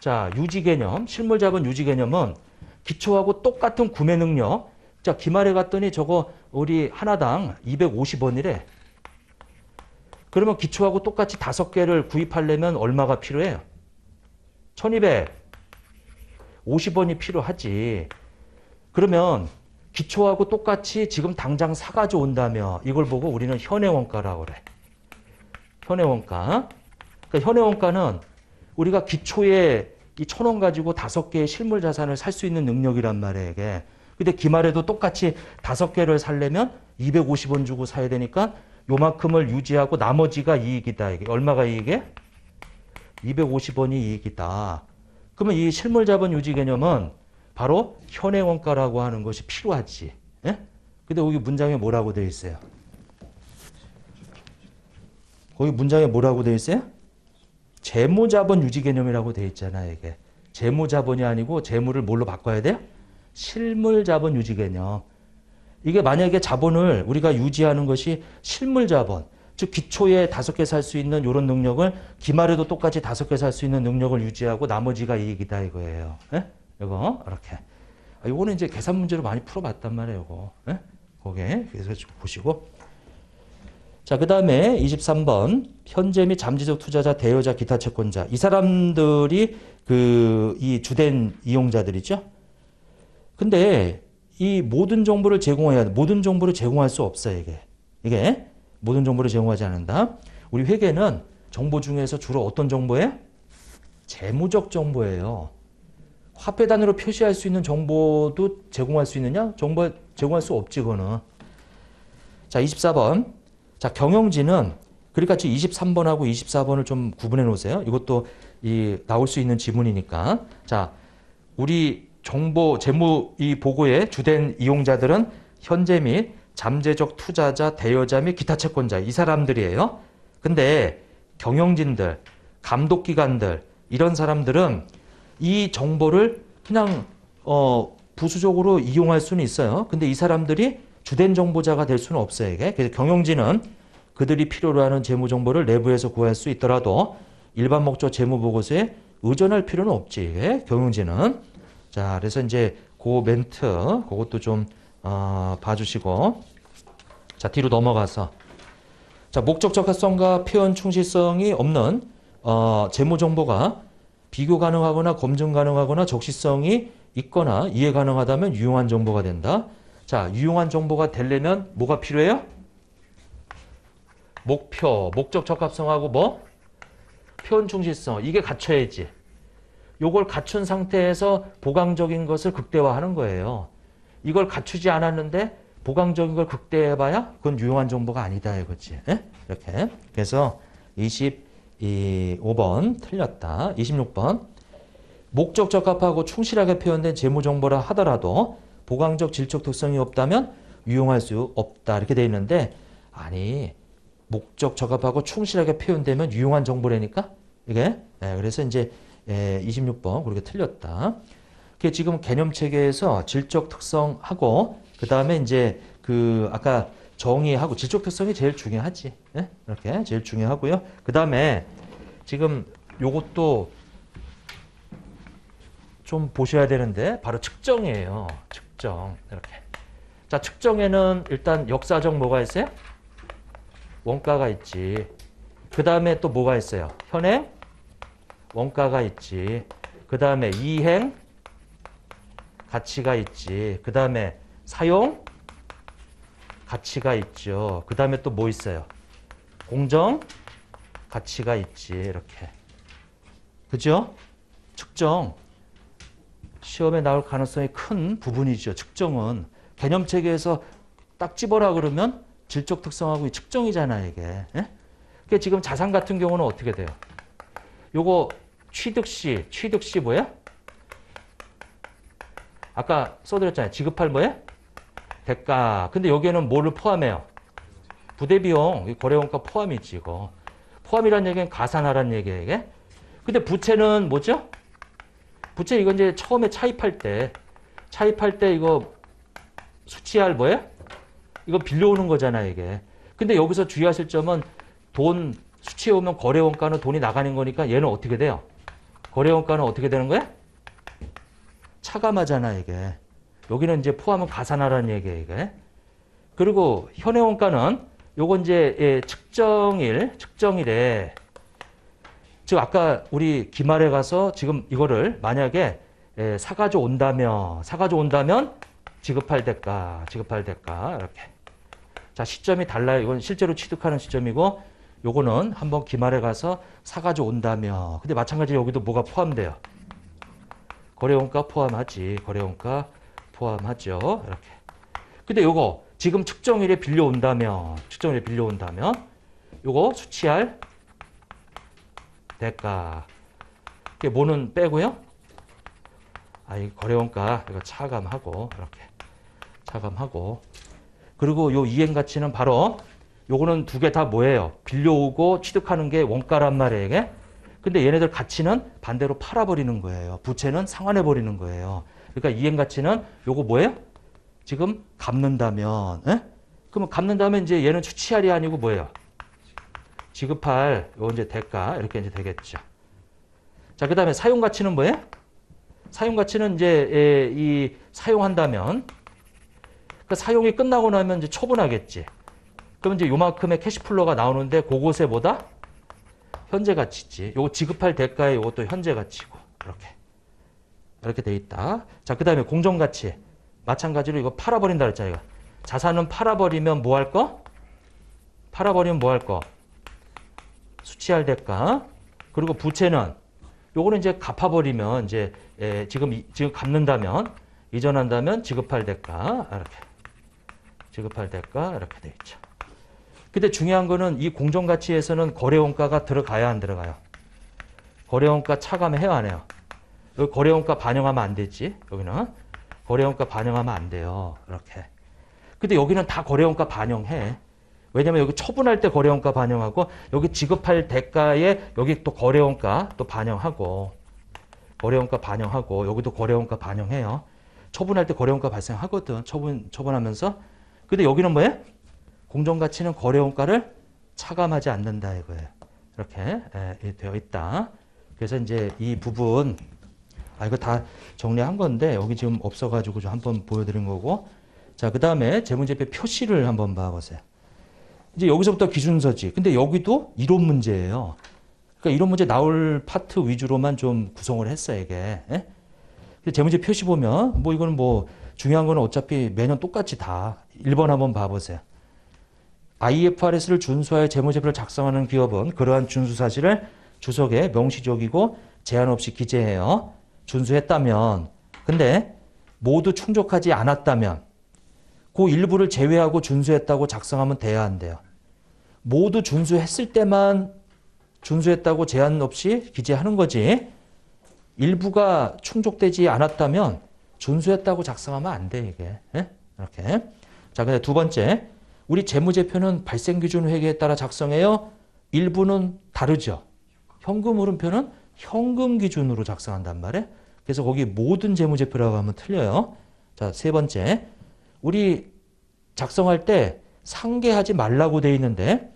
자, 유지 개념, 실물 자본 유지 개념은 기초하고 똑같은 구매 능력. 자, 기말에 갔더니 저거 우리 하나당 250원이래. 그러면 기초하고 똑같이 5개를 구입하려면 얼마가 필요해요? 1250원이 필요하지. 그러면 기초하고 똑같이 지금 당장 사가지고 온다며 이걸 보고 우리는 현해원가라고 그래. 현해원가. 그러니까 현해원가는 우리가 기초에 이 1,000원 가지고 5개의 실물 자산을 살 수 있는 능력이란 말이에요, 이게. 근데 기말에도 똑같이 5개를 살려면 250원 주고 사야 되니까 요만큼을 유지하고 나머지가 이익이다. 이게 얼마가 이익이야? 250원이 이익이다. 그러면 이 실물 자본 유지 개념은 바로 현해원가라고 하는 것이 필요하지. 예? 근데 여기 문장에 뭐라고 되어 있어요? 거기 문장에 뭐라고 되어 있어요? 재무자본 유지 개념이라고 되어 있잖아요, 이게. 재무자본이 아니고 재무를 뭘로 바꿔야 돼요? 실물자본 유지 개념. 이게 만약에 자본을 우리가 유지하는 것이 실물자본, 즉 기초에 5개 살 수 있는 이런 능력을 기말에도 똑같이 5개 살 수 있는 능력을 유지하고 나머지가 이익이다 이거예요. 예? 이거 이렇게. 이거는 이제 계산 문제로 많이 풀어봤단 말이에요. 이거. 예? 거기에 그래서 보시고. 자, 그 다음에 23번 현재 및 잠재적 투자자, 대여자, 기타 채권자. 이 사람들이 이 주된 이용자들이죠. 근데 이 모든 정보를 제공해야 돼. 모든 정보를 제공할 수 없어요, 이게 모든 정보를 제공하지 않는다. 우리 회계는 정보 중에서 주로 어떤 정보예요? 재무적 정보예요. 화폐 단위로 표시할 수 있는 정보도 제공할 수 있느냐? 정보 제공할 수 없지, 그거는. 자, 24번. 자, 경영진은 그러니까 23번하고 24번을 좀 구분해 놓으세요. 이것도 나올 수 있는 지문이니까. 자, 우리 정보 재무 이 보고의 주된 이용자들은 현재 및 잠재적 투자자, 대여자 및 기타 채권자 이 사람들이에요. 근데 경영진들, 감독기관들 이런 사람들은 이 정보를 그냥 부수적으로 이용할 수는 있어요. 근데 이 사람들이 주된 정보자가 될 수는 없어요. 이게. 그래서 경영진은 그들이 필요로 하는 재무 정보를 내부에서 구할 수 있더라도 일반 목적 재무 보고서에 의존할 필요는 없지. 이게. 경영진은. 자, 그래서 이제 그 멘트 그것도 좀 봐주시고. 자, 뒤로 넘어가서 자, 목적 적합성과 표현 충실성이 없는 재무 정보가 비교 가능하거나 검증 가능하거나 적시성이 있거나 이해 가능하다면 유용한 정보가 된다. 자, 유용한 정보가 되려면 뭐가 필요해요? 목표, 목적 적합성하고 뭐? 표현 충실성. 이게 갖춰야지. 요걸 갖춘 상태에서 보강적인 것을 극대화하는 거예요. 이걸 갖추지 않았는데 보강적인 걸 극대화해봐야 그건 유용한 정보가 아니다 이거지. 예? 이렇게. 그래서 25번 틀렸다. 26번. 목적 적합하고 충실하게 표현된 재무 정보라 하더라도 보강적 질적 특성이 없다면 유용할 수 없다. 이렇게 돼 있는데 아니 목적 적합하고 충실하게 표현되면 유용한 정보라니까 이게. 예, 그래서 이제 26번 그렇게 틀렸다. 그게 지금 개념 체계에서 질적 특성하고 그 다음에 이제 아까 정의하고 질적 특성이 제일 중요하지. 예? 이렇게 제일 중요하고요. 그 다음에 지금 요것도 좀 보셔야 되는데 바로 측정이에요. 측정. 이렇게. 자, 측정에는 일단 역사적 뭐가 있어요? 원가가 있지. 그 다음에 또 뭐가 있어요? 현행 원가가 있지. 그 다음에 이행 가치가 있지. 그 다음에 사용 가치가 있죠. 그 다음에 또 뭐 있어요? 공정 가치가 있지. 이렇게. 그죠? 측정. 시험에 나올 가능성이 큰 부분이죠. 측정은. 개념 체계에서 딱 집어라 그러면 질적 특성하고 측정이잖아요, 이게. 예? 그러니까 지금 자산 같은 경우는 어떻게 돼요? 요거 취득시 뭐야? 아까 써드렸잖아요. 지급할 뭐야? 대가. 근데 여기에는 뭐를 포함해요? 부대비용, 거래원가 포함이지, 이거. 포함이란 얘기는 가산하라는 얘기예요, 이게. 근데 부채는 뭐죠? 부채 이건 이제 처음에 차입할 때 이거 수취할 뭐예요? 이거 빌려오는 거잖아요, 이게. 근데 여기서 주의하실 점은 돈 수취해오면 거래원가는 돈이 나가는 거니까 얘는 어떻게 돼요? 거래원가는 어떻게 되는 거야? 차감하잖아, 이게. 여기는 이제 포함은 가산하라는 얘기예요, 이게. 그리고 현해원가는 요거 이제 측정일에 즉 아까 우리 기말에 가서 지금 이거를 만약에 사가져 온다면 지급할 대가 이렇게. 자, 시점이 달라요. 이건 실제로 취득하는 시점이고 요거는 한번 기말에 가서 사가져 온다면. 근데 마찬가지로 여기도 뭐가 포함돼요? 거래원가 포함하지. 거래원가 포함하죠. 이렇게. 근데 요거 지금 측정일에 빌려온다면 요거 수취할 대가. 이게 뭐는 빼고요. 이 거래원가 이거 차감하고 이렇게. 차감하고. 그리고 요 이행 가치는 바로 요거는 두 개 다 뭐예요? 빌려오고 취득하는 게 원가란 말이에요, 이게. 근데 얘네들 가치는 반대로 팔아버리는 거예요. 부채는 상환해버리는 거예요. 그러니까 이행 가치는 요거 뭐예요? 지금 갚는다면, 그러면 갚는다면 이제 얘는 수취할이 아니고 뭐예요? 지급할 요 이제 대가 이렇게 이제 되겠죠. 자, 그다음에 사용 가치는 뭐예요? 사용 가치는 이제 이 사용한다면, 그러니까 사용이 끝나고 나면 이제 처분하겠지. 그럼 이제 요만큼의 캐시플로가 나오는데 그곳에 뭐다? 현재 가치지. 요거 지급할 대가에 요것도 현재 가치고 이렇게 돼 있다. 자, 그다음에 공정 가치. 마찬가지로 이거 팔아버린다 그랬잖아요. 이거. 자산은 팔아버리면 뭐 할 거? 수취할 대가. 그리고 부채는 요거는 이제 갚아버리면 이제 지금 갚는다면 이전한다면 지급할 대가 이렇게 돼 있죠. 근데 중요한 거는 이 공정 가치에서는 거래원가가 들어가야 안 들어가요? 거래원가 차감해요, 안 해요? 여기 거래원가 반영하면 안 되지. 여기는 거래원가 반영하면 안 돼요. 이렇게. 근데 여기는 다 거래원가 반영해. 왜냐면 여기 처분할 때 거래원가 반영하고 여기 지급할 대가에 여기 또 거래원가 또 반영하고 여기도 거래원가 반영해요. 처분할 때 거래원가 발생하거든. 처분하면서. 근데 여기는 뭐예요? 공정가치는 거래원가를 차감하지 않는다 이거예요. 이렇게 되어 있다. 그래서 이제 이 부분 이거 다 정리한 건데 여기 지금 없어가지고 좀 한번 보여드린 거고. 자, 그 다음에 재무제표 표시를 한번 봐보세요. 이제 여기서부터 기준서지. 근데 여기도 이론 문제예요. 그러니까 이론 문제 나올 파트 위주로만 좀 구성을 했어요, 이게. 재무제표 표시 보면 뭐 이거는 뭐 중요한 거는 어차피 매년 똑같이 다 1번 한번 봐보세요. IFRS를 준수하여 재무제표를 작성하는 기업은 그러한 준수 사실을 주석에 명시적이고 제한 없이 기재해요. 준수했다면. 근데 모두 충족하지 않았다면 그 일부를 제외하고 준수했다고 작성하면 돼야 한대요. 모두 준수했을 때만 준수했다고 제한 없이 기재하는 거지. 일부가 충족되지 않았다면 준수했다고 작성하면 안 돼, 이게. 이렇게. 자, 근데 두 번째. 우리 재무제표는 발생기준 회계에 따라 작성해요. 일부는 다르죠. 현금 흐름표는 현금 기준으로 작성한단 말이에요. 그래서 거기 모든 재무제표라고 하면 틀려요. 자, 세 번째. 우리 작성할 때 상계하지 말라고 돼 있는데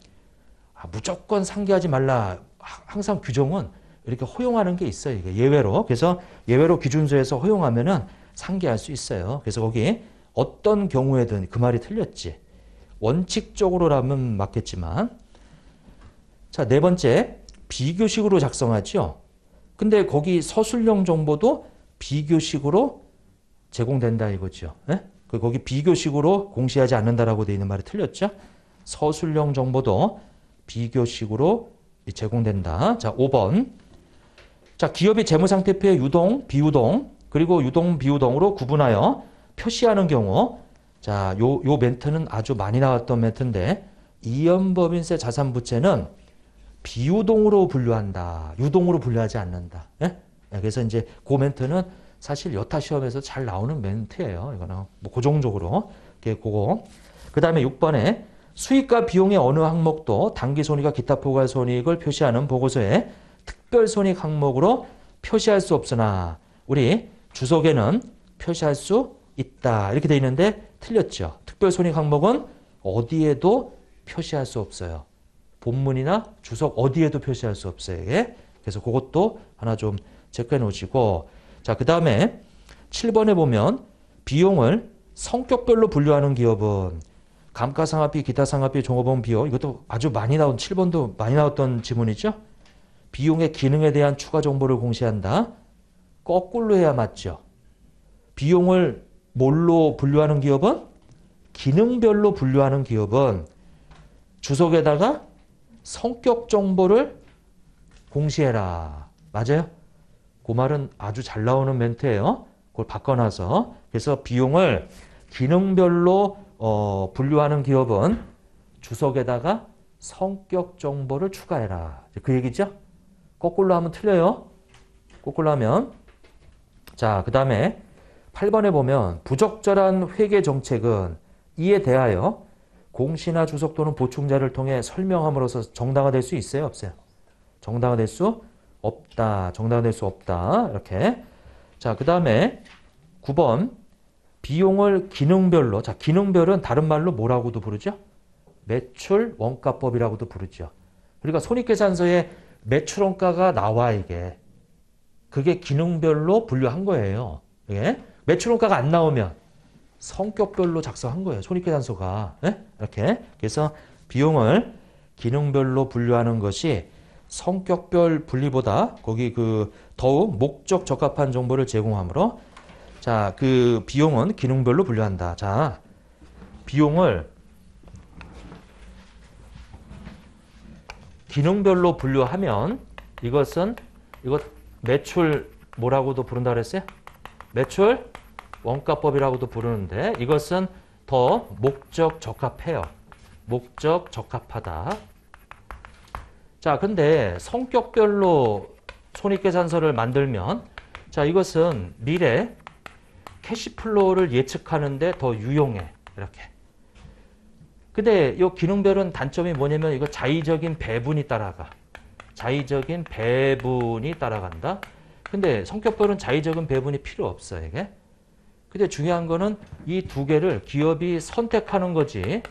무조건 상계하지 말라. 항상 규정은 이렇게 허용하는 게 있어요. 이게 예외로. 그래서 예외로 기준서에서 허용하면은 상계할 수 있어요. 그래서 거기 어떤 경우에든 그 말이 틀렸지. 원칙적으로라면 맞겠지만. 자, 네 번째. 비교식으로 작성하죠. 근데 거기 서술형 정보도 비교식으로 제공된다 이거죠. 거기 비교식으로 공시하지 않는다라고 되어 있는 말이 틀렸죠. 서술형 정보도 비교식으로 제공된다. 자, 5번. 자, 기업의 재무상태표에 유동, 비유동, 그리고 유동, 비유동으로 구분하여 표시하는 경우. 자, 요 멘트는 아주 많이 나왔던 멘트인데 이연법인세 자산부채는 비유동으로 분류한다. 유동으로 분류하지 않는다. 그래서 이제 그 멘트는 사실 여타 시험에서 잘 나오는 멘트예요. 이거는 뭐 고정적으로. 그거. 그 다음에 6번에 수익과 비용의 어느 항목도 당기손익과 기타 포괄손익을 표시하는 보고서에 특별손익 항목으로 표시할 수 없으나 우리 주석에는 표시할 수 있다. 이렇게 돼 있는데 틀렸죠. 특별손익 항목은 어디에도 표시할 수 없어요. 본문이나 주석 어디에도 표시할 수 없어요. 이게. 그래서 그것도 하나 좀 체크해 놓으시고. 자, 그 다음에 7번에 보면 비용을 성격별로 분류하는 기업은 감가상각비, 기타상각비, 종업원 비용 이것도 아주 많이 나온 7번도 많이 나왔던 지문이죠. 비용의 기능에 대한 추가 정보를 공시한다. 거꾸로 해야 맞죠. 비용을 뭘로 분류하는 기업은? 기능별로 분류하는 기업은 주석에다가 성격 정보를 공시해라. 맞아요? 그 말은 아주 잘 나오는 멘트예요. 그걸 바꿔놔서. 그래서 비용을 기능별로 분류하는 기업은 주석에다가 성격 정보를 추가해라. 그 얘기죠? 거꾸로 하면 틀려요. 거꾸로 하면. 자, 그 다음에 8번에 보면 부적절한 회계 정책은 이에 대하여 공시나 주석 또는 보충자를 통해 설명함으로써 정당화될 수 있어요? 없어요? 정당화될 수 없다. 정당화될 수 없다. 이렇게. 자, 그 다음에 9번 비용을 기능별로. 자, 기능별은 다른 말로 뭐라고도 부르죠? 매출 원가법이라고도 부르죠. 그러니까 손익계산서에 매출 원가가 나와 이게. 그게 기능별로 분류한 거예요. 이게 매출 원가가 안 나오면 성격별로 작성한 거예요. 손익계산서가. 네? 이렇게. 그래서 비용을 기능별로 분류하는 것이 성격별 분리보다 거기 더욱 목적 적합한 정보를 제공하므로 자, 그 비용은 기능별로 분류한다. 자, 비용을 기능별로 분류하면 이거 매출 뭐라고도 부른다 그랬어요? 매출 원가법이라고도 부르는데 이것은 더 목적 적합해요. 목적 적합하다. 자, 근데 성격별로 손익계산서를 만들면 자, 이것은 미래 캐시플로우를 예측하는데 더 유용해. 이렇게. 근데 이 기능별은 단점이 뭐냐면 이거 자의적인 배분이 따라가. 자의적인 배분이 따라간다. 근데 성격별은 자의적인 배분이 필요 없어, 이게. 근데 중요한 거는 이 두 개를 기업이 선택하는 거지.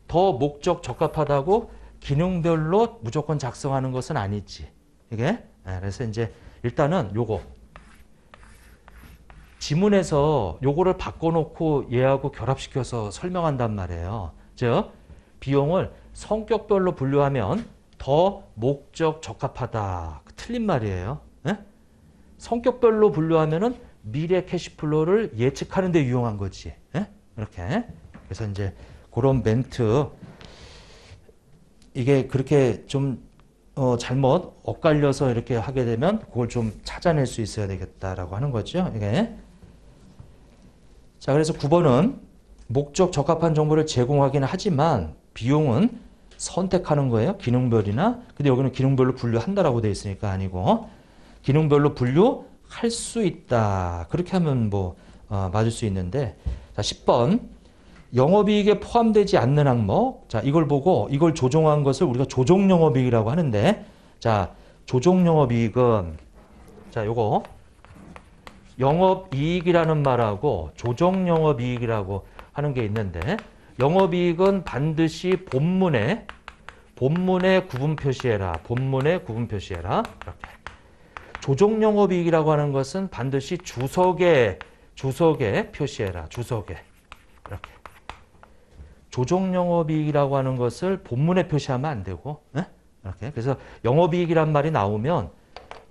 더 목적 적합하다고 기능별로 무조건 작성하는 것은 아니지. 이게. 그래서 이제 일단은 요거. 지문에서 요거를 바꿔놓고 얘하고 결합시켜서 설명한단 말이에요. 즉, 비용을 성격별로 분류하면 더 목적 적합하다. 틀린 말이에요. 네? 성격별로 분류하면은 미래 캐시플로우를 예측하는 데 유용한 거지. 네? 이렇게. 그래서 이제 그런 멘트 이게 그렇게 좀 잘못 엇갈려서 이렇게 하게 되면 그걸 좀 찾아낼 수 있어야 되겠다라고 하는 거죠. 이게. 자, 그래서 9번은 목적 적합한 정보를 제공하기는 하지만 비용은 선택하는 거예요. 기능별이나. 근데 여기는 기능별로 분류한다라고 되어 있으니까 아니고 기능별로 분류할 수 있다. 그렇게 하면 맞을 수 있는데 자, 10번 영업이익에 포함되지 않는 항목. 자, 이걸 보고 이걸 조정한 것을 우리가 조정영업이익이라고 하는데 자, 조정영업이익은 자, 요거 영업이익이라는 말하고 조정영업이익이라고 하는 게 있는데 영업이익은 반드시 본문에 구분 표시해라. 본문에 구분 표시해라. 이렇게. 조정영업이익이라고 하는 것은 반드시 주석에 표시해라. 주석에. 이렇게. 조정영업이익이라고 하는 것을 본문에 표시하면 안 되고 이렇게. 그래서 영업이익이란 말이 나오면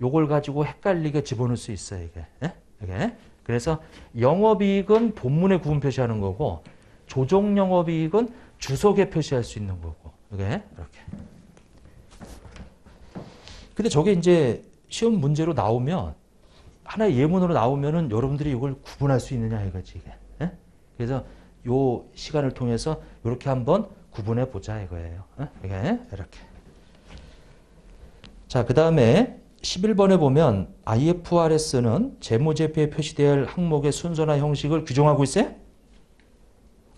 요걸 가지고 헷갈리게 집어넣을 수 있어요. 이게. 그래서 영업이익은 본문에 구분 표시하는 거고 조정영업이익은 주석에 표시할 수 있는 거고 이게 이렇게. 근데 저게 이제 시험 문제로 나오면 하나의 예문으로 나오면은 여러분들이 이걸 구분할 수 있느냐 이거지 이게. 그래서 요 시간을 통해서 이렇게 한번 구분해 보자 이거예요. 이게 이렇게. 자, 그 다음에 11번에 보면 IFRS는 재무제표에 표시되어야 할 항목의 순서나 형식을 규정하고 있어요.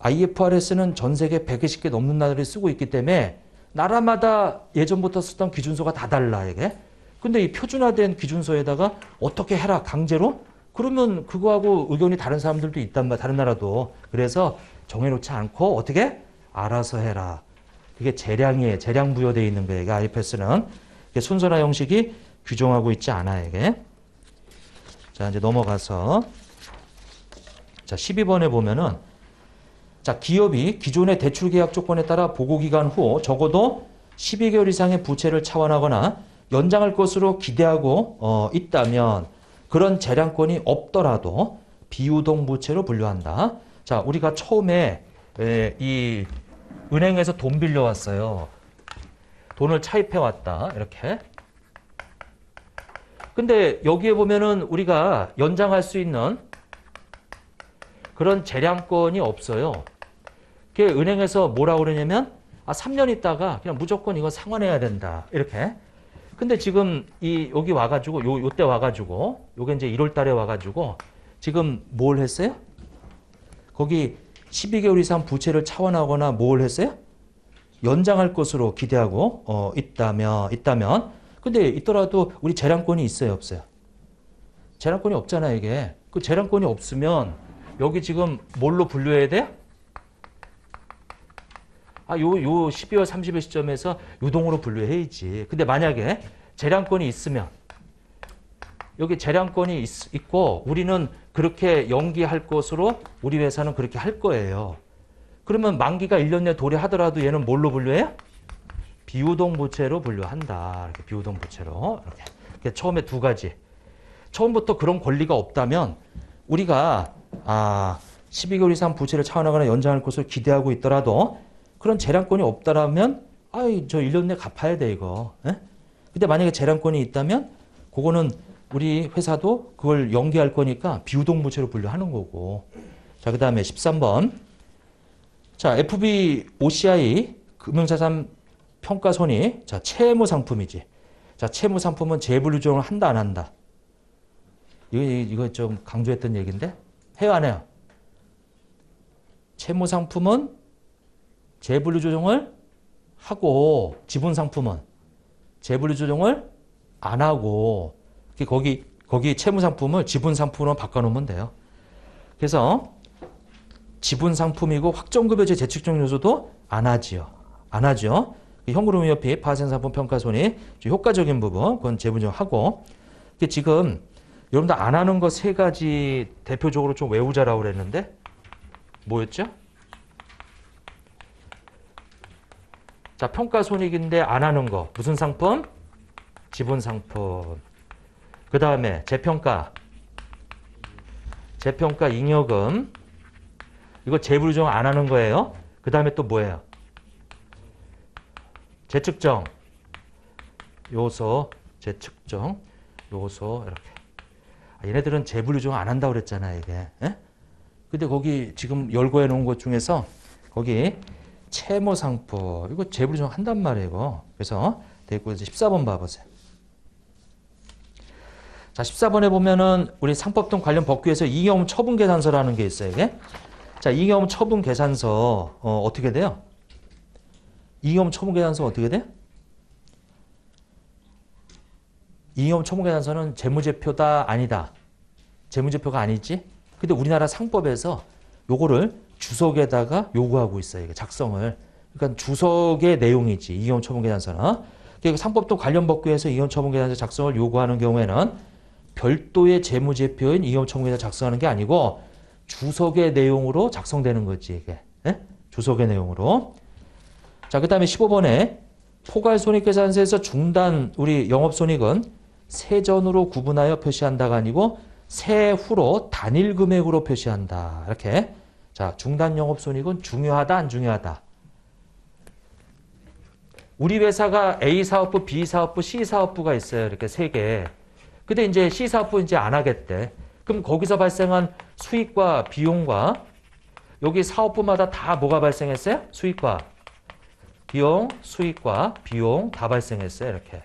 IFRS는 전 세계 120개 넘는 나라들이 쓰고 있기 때문에 나라마다 예전부터 쓰던 기준서가 다 달라 이게. 근데 이 표준화된 기준서에다가 어떻게 해라 강제로? 그러면 그거하고 의견이 다른 사람들도 있단 말, 다른 나라도. 그래서 정해놓지 않고 어떻게? 알아서 해라. 그게 재량이에요. 재량 부여되어 있는 거예요. 이게 IFRS는. 순서나 형식이 규정하고 있지 않아요. 이게. 자, 이제 넘어가서 자, 12번에 보면은 자, 기업이 기존의 대출 계약 조건에 따라 보고기간 후 적어도 12개월 이상의 부채를 차환하거나 연장할 것으로 기대하고 있다면 그런 재량권이 없더라도 비유동 부채로 분류한다. 자, 우리가 처음에 이 은행에서 돈 빌려왔어요. 돈을 차입해 왔다. 이렇게. 근데 여기에 보면은 우리가 연장할 수 있는 그런 재량권이 없어요. 그게 은행에서 뭐라고 그러냐면 3년 있다가 그냥 무조건 이거 상환해야 된다. 이렇게. 근데 지금 여기 와가지고 요때 와가지고 요게 이제 1월 달에 와가지고 지금 뭘 했어요? 거기 12개월 이상 부채를 차환하거나 뭘 했어요? 연장할 것으로 기대하고 있다면 근데 있더라도 우리 재량권이 있어요, 없어요? 재량권이 없잖아, 이게. 그 재량권이 없으면 여기 지금 뭘로 분류해야 돼요? 요 12월 30일 시점에서 유동으로 분류해야지. 근데 만약에 재량권이 있으면 여기 재량권이 있고 우리는 그렇게 연기할 것으로 우리 회사는 그렇게 할 거예요. 그러면 만기가 1년 내에 도래하더라도 얘는 뭘로 분류해요? 비유동 부채로 분류한다. 이렇게 비유동 부채로. 이렇게 처음에 두 가지. 처음부터 그런 권리가 없다면 우리가 12개월 이상 부채를 차환하거나 연장할 것을 기대하고 있더라도 그런 재량권이 없다라면 저 1년 내에 갚아야 돼 이거. 에? 근데 만약에 재량권이 있다면 그거는 우리 회사도 그걸 연기할 거니까 비유동 부채로 분류하는 거고. 자, 그다음에 13번. 자, FVOCI 금융자산 평가손이 자, 채무 상품이지. 자, 채무 상품은 재분류 조정을 한다 안 한다. 이거 좀 강조했던 얘기인데 해요 안 해요? 채무 상품은 재분류 조정을 하고 지분 상품은 재분류 조정을 안 하고 거기 채무 상품을 지분 상품으로 바꿔놓으면 돼요. 그래서 지분 상품이고 확정급여제 재측정 요소도 안 하지요. 안 하죠. 현금흐름위협비 파생상품 평가손이 효과적인 부분 그건 재분정하고 지금 여러분들 안 하는 거 세 가지 대표적으로 좀 외우자라고 그랬는데 뭐였죠? 자, 평가손익인데 안 하는 거 무슨 상품? 지분 상품. 그 다음에 재평가 잉여금 이거 재분류 안 하는 거예요. 그 다음에 또 뭐예요? 재측정 요소 재측정 요소 이렇게. 얘네들은 재분류 안 한다고 그랬잖아 이게. 에? 근데 거기 지금 열거해 놓은 것 중에서 거기 채무 상품 이거 재분류 한단 말이에요 이거. 그래서 됐고 이제 14번 봐보세요. 자, 14번에 보면은 우리 상법등 관련 법규에서 이경험 처분 계산서라는 게 있어요 이게. 자, 이경험 처분 계산서 어떻게 돼요? 이경험 처분 계산서 어떻게 돼? 이경험 처분 계산서는 재무제표다 아니다. 재무제표가 아니지. 근데 우리나라 상법에서 요거를 주석에다가 요구하고 있어요. 이게 작성을. 그러니까 주석의 내용이지. 이경험 처분 계산서는. 그러니까 상법도 관련 법규에서 이경험 처분 계산서 작성을 요구하는 경우에는 별도의 재무제표인 이경험 처분 계산서 작성하는 게 아니고 주석의 내용으로 작성되는 거지 이게. 에? 주석의 내용으로. 자, 그 다음에 15번에 포괄손익계산서에서 중단 우리 영업손익은 세전으로 구분하여 표시한다가 아니고 세후로 단일 금액으로 표시한다. 이렇게. 자, 중단 영업손익은 중요하다 안 중요하다? 우리 회사가 A사업부, B사업부, C사업부가 있어요. 이렇게 세 개. 근데 이제 C사업부 이제 안 하겠대. 그럼 거기서 발생한 수익과 비용과 여기 사업부마다 다 뭐가 발생했어요? 수익과 비용, 수익과 비용 다 발생했어요. 이렇게.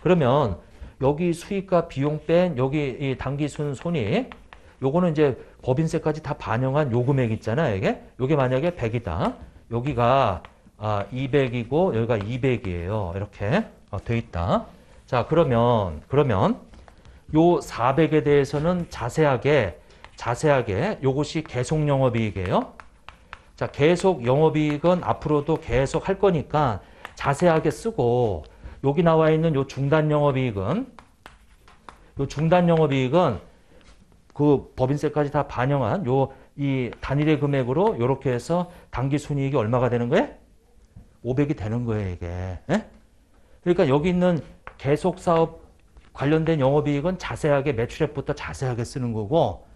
그러면 여기 수익과 비용 뺀 여기 이 당기순 손익 요거는 이제 법인세까지 다 반영한 요 금액 있잖아요. 요게 만약에 100이다. 여기가 200이고 여기가 200이에요. 이렇게 돼 있다. 자, 그러면 요 400에 대해서는 자세하게 요것이 계속 영업이익이에요. 자, 계속 영업이익은 앞으로도 계속 할 거니까 자세하게 쓰고 여기 나와 있는 요 중단 영업이익은 그 법인세까지 다 반영한 요 이 단일의 금액으로 이렇게 해서 당기 순이익이 얼마가 되는 거예요? 500이 되는 거예요, 이게. 예? 그러니까 여기 있는 계속 사업 관련된 영업이익은 자세하게 매출액부터 자세하게 쓰는 거고,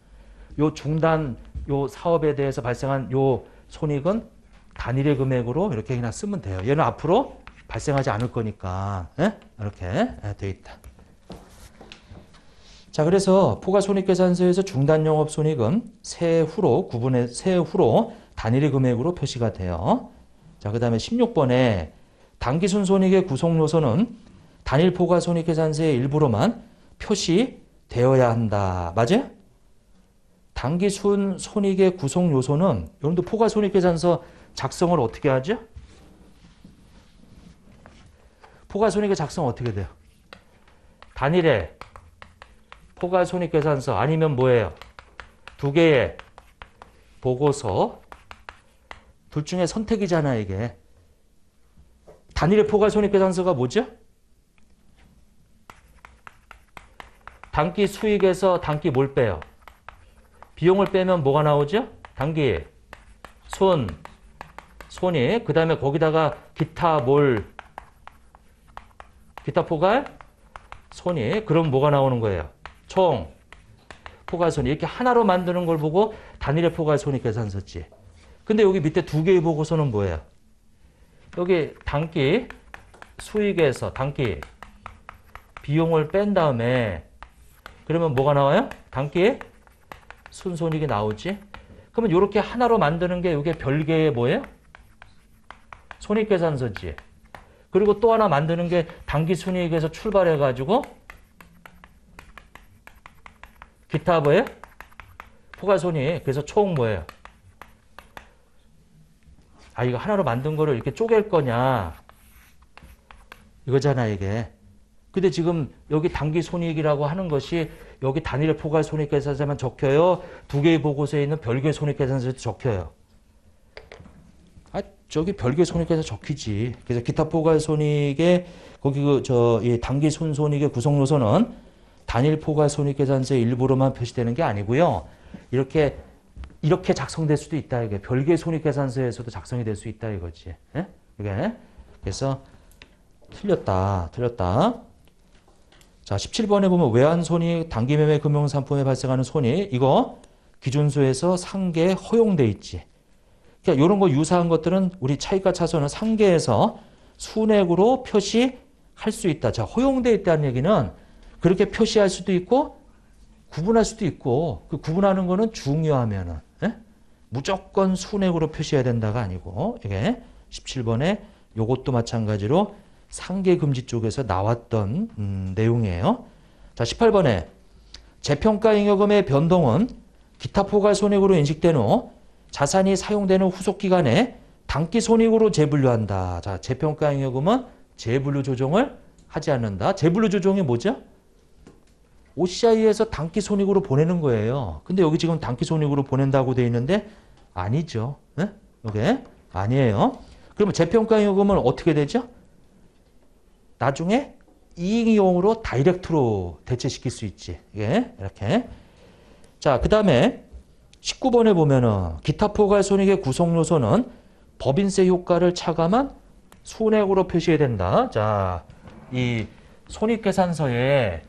요 중단 요 사업에 대해서 발생한 요 손익은 단일의 금액으로 이렇게 그냥 쓰면 돼요. 얘는 앞으로 발생하지 않을 거니까. 예? 이렇게 돼 있다. 자, 그래서 포괄손익계산서에서 중단 영업 손익은 세후로 단일의 금액으로 표시가 돼요. 자, 그다음에 16번에 당기순 손익의 구성 요소는 단일 포괄손익계산서의 일부로만 표시되어야 한다. 맞아요? 당기순 손익의 구성 요소는 여러분들 포괄손익계산서 작성을 어떻게 하죠? 포괄손익의 작성 어떻게 돼요? 단일의 포괄손익계산서 아니면 뭐예요? 두 개의 보고서 둘 중에 선택이잖아 이게. 단일의 포괄손익계산서가 뭐죠? 단기 수익에서 단기 뭘 빼요? 비용을 빼면 뭐가 나오죠? 단기 손익 그 다음에 거기다가 기타 포괄 손익 그럼 뭐가 나오는 거예요? 총 포괄손익 이렇게 하나로 만드는 걸 보고 단일의 포괄손익계산서지. 근데 여기 밑에 두 개의 보고서는 뭐예요? 여기 단기 수익에서 단기 비용을 뺀 다음에 그러면 뭐가 나와요? 단기 순손익이 나오지. 그러면 이렇게 하나로 만드는 게 이게 별개의 뭐예요? 손익계산서지. 그리고 또 하나 만드는 게 단기 순이익에서 출발해가지고 기타 뭐예요? 포괄손익. 그래서 총 뭐예요? 아, 이거 하나로 만든 거를 이렇게 쪼갤 거냐. 이거잖아, 이게. 근데 지금 여기 단기 손익이라고 하는 것이 여기 단일의 포괄손익계산서에만 적혀요? 두 개의 보고서에 있는 별개의 손익계산서에도 적혀요? 아, 저기 별개의 손익계산서 적히지. 그래서 기타 포괄손익의 거기 이 단기 순손익의 구성 요소는 단일 포괄손익계산서의 일부로만 표시되는 게 아니고요. 이렇게 작성될 수도 있다. 이게 별개의 손익계산서에서도 작성이 될 수 있다 이거지. 예? 이게 그래서 틀렸다. 자, 17번에 보면 외환손익, 단기매매 금융상품에 발생하는 손익 이거 기준수에서 상계에 허용돼 있지. 그러니까 이런 거 유사한 것들은 우리 차익과 차손은 상계에서 순액으로 표시할 수 있다. 자, 허용돼 있다는 얘기는 그렇게 표시할 수도 있고 구분할 수도 있고 그 구분하는 거는 중요하면은 예? 무조건 순액으로 표시해야 된다가 아니고 이게 17번에 요것도 마찬가지로 상계금지 쪽에서 나왔던 내용이에요. 자, 18번에 재평가잉여금의 변동은 기타 포괄손익으로 인식된 후 자산이 사용되는 후속기간에 단기손익으로 재분류한다. 자, 재평가잉여금은 재분류 조정을 하지 않는다. 재분류 조정이 뭐죠? OCI에서 단기손익으로 보내는 거예요. 근데 여기 지금 단기손익으로 보낸다고 돼 있는데 아니죠. 네? 이게 아니에요. 그러면 재평가잉여금은 어떻게 되죠? 나중에 이익이용으로 다이렉트로 대체시킬 수 있지. 예, 이렇게. 자, 그 다음에 19번에 보면은 기타 포괄손익의 구성요소는 법인세 효과를 차감한 순액으로 표시해야 된다. 자, 이 손익계산서에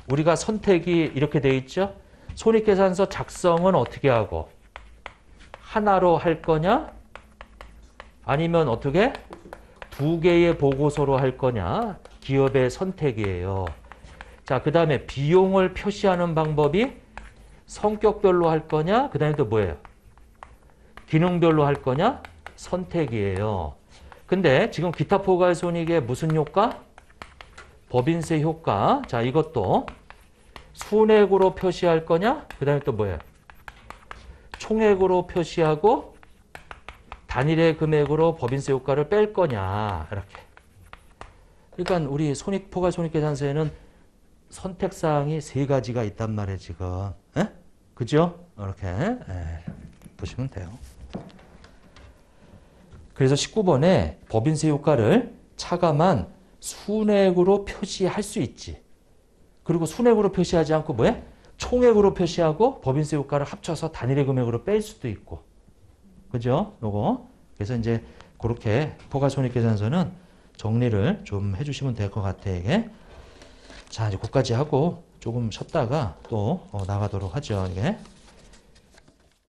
우리가 선택이 이렇게 돼 있죠. 손익계산서 작성은 어떻게 하고 하나로 할 거냐? 아니면 어떻게? 두 개의 보고서로 할 거냐? 기업의 선택이에요. 자, 그 다음에 비용을 표시하는 방법이 성격별로 할 거냐? 그 다음에 또 뭐예요? 기능별로 할 거냐? 선택이에요. 근데 지금 기타 포괄손익의 무슨 효과? 법인세 효과. 자, 이것도 순액으로 표시할 거냐? 그 다음에 또 뭐예요? 총액으로 표시하고 단일의 금액으로 법인세 효과를 뺄 거냐? 이렇게. 그러니까 우리 포괄손익계산서에는 선택사항이 세 가지가 있단 말이에요, 지금. 에? 그죠? 이렇게 보시면 돼요. 그래서 19번에 법인세 효과를 차감한 순액으로 표시할 수 있지. 그리고 순액으로 표시하지 않고 뭐해? 총액으로 표시하고 법인세 효과를 합쳐서 단일의 금액으로 뺄 수도 있고. 그죠? 요거. 그래서 이제 그렇게 포괄손익계산서는 정리를 좀 해주시면 될 것 같아, 이게. 자, 이제 거기까지 하고 조금 쉬었다가 또 나가도록 하죠, 이게.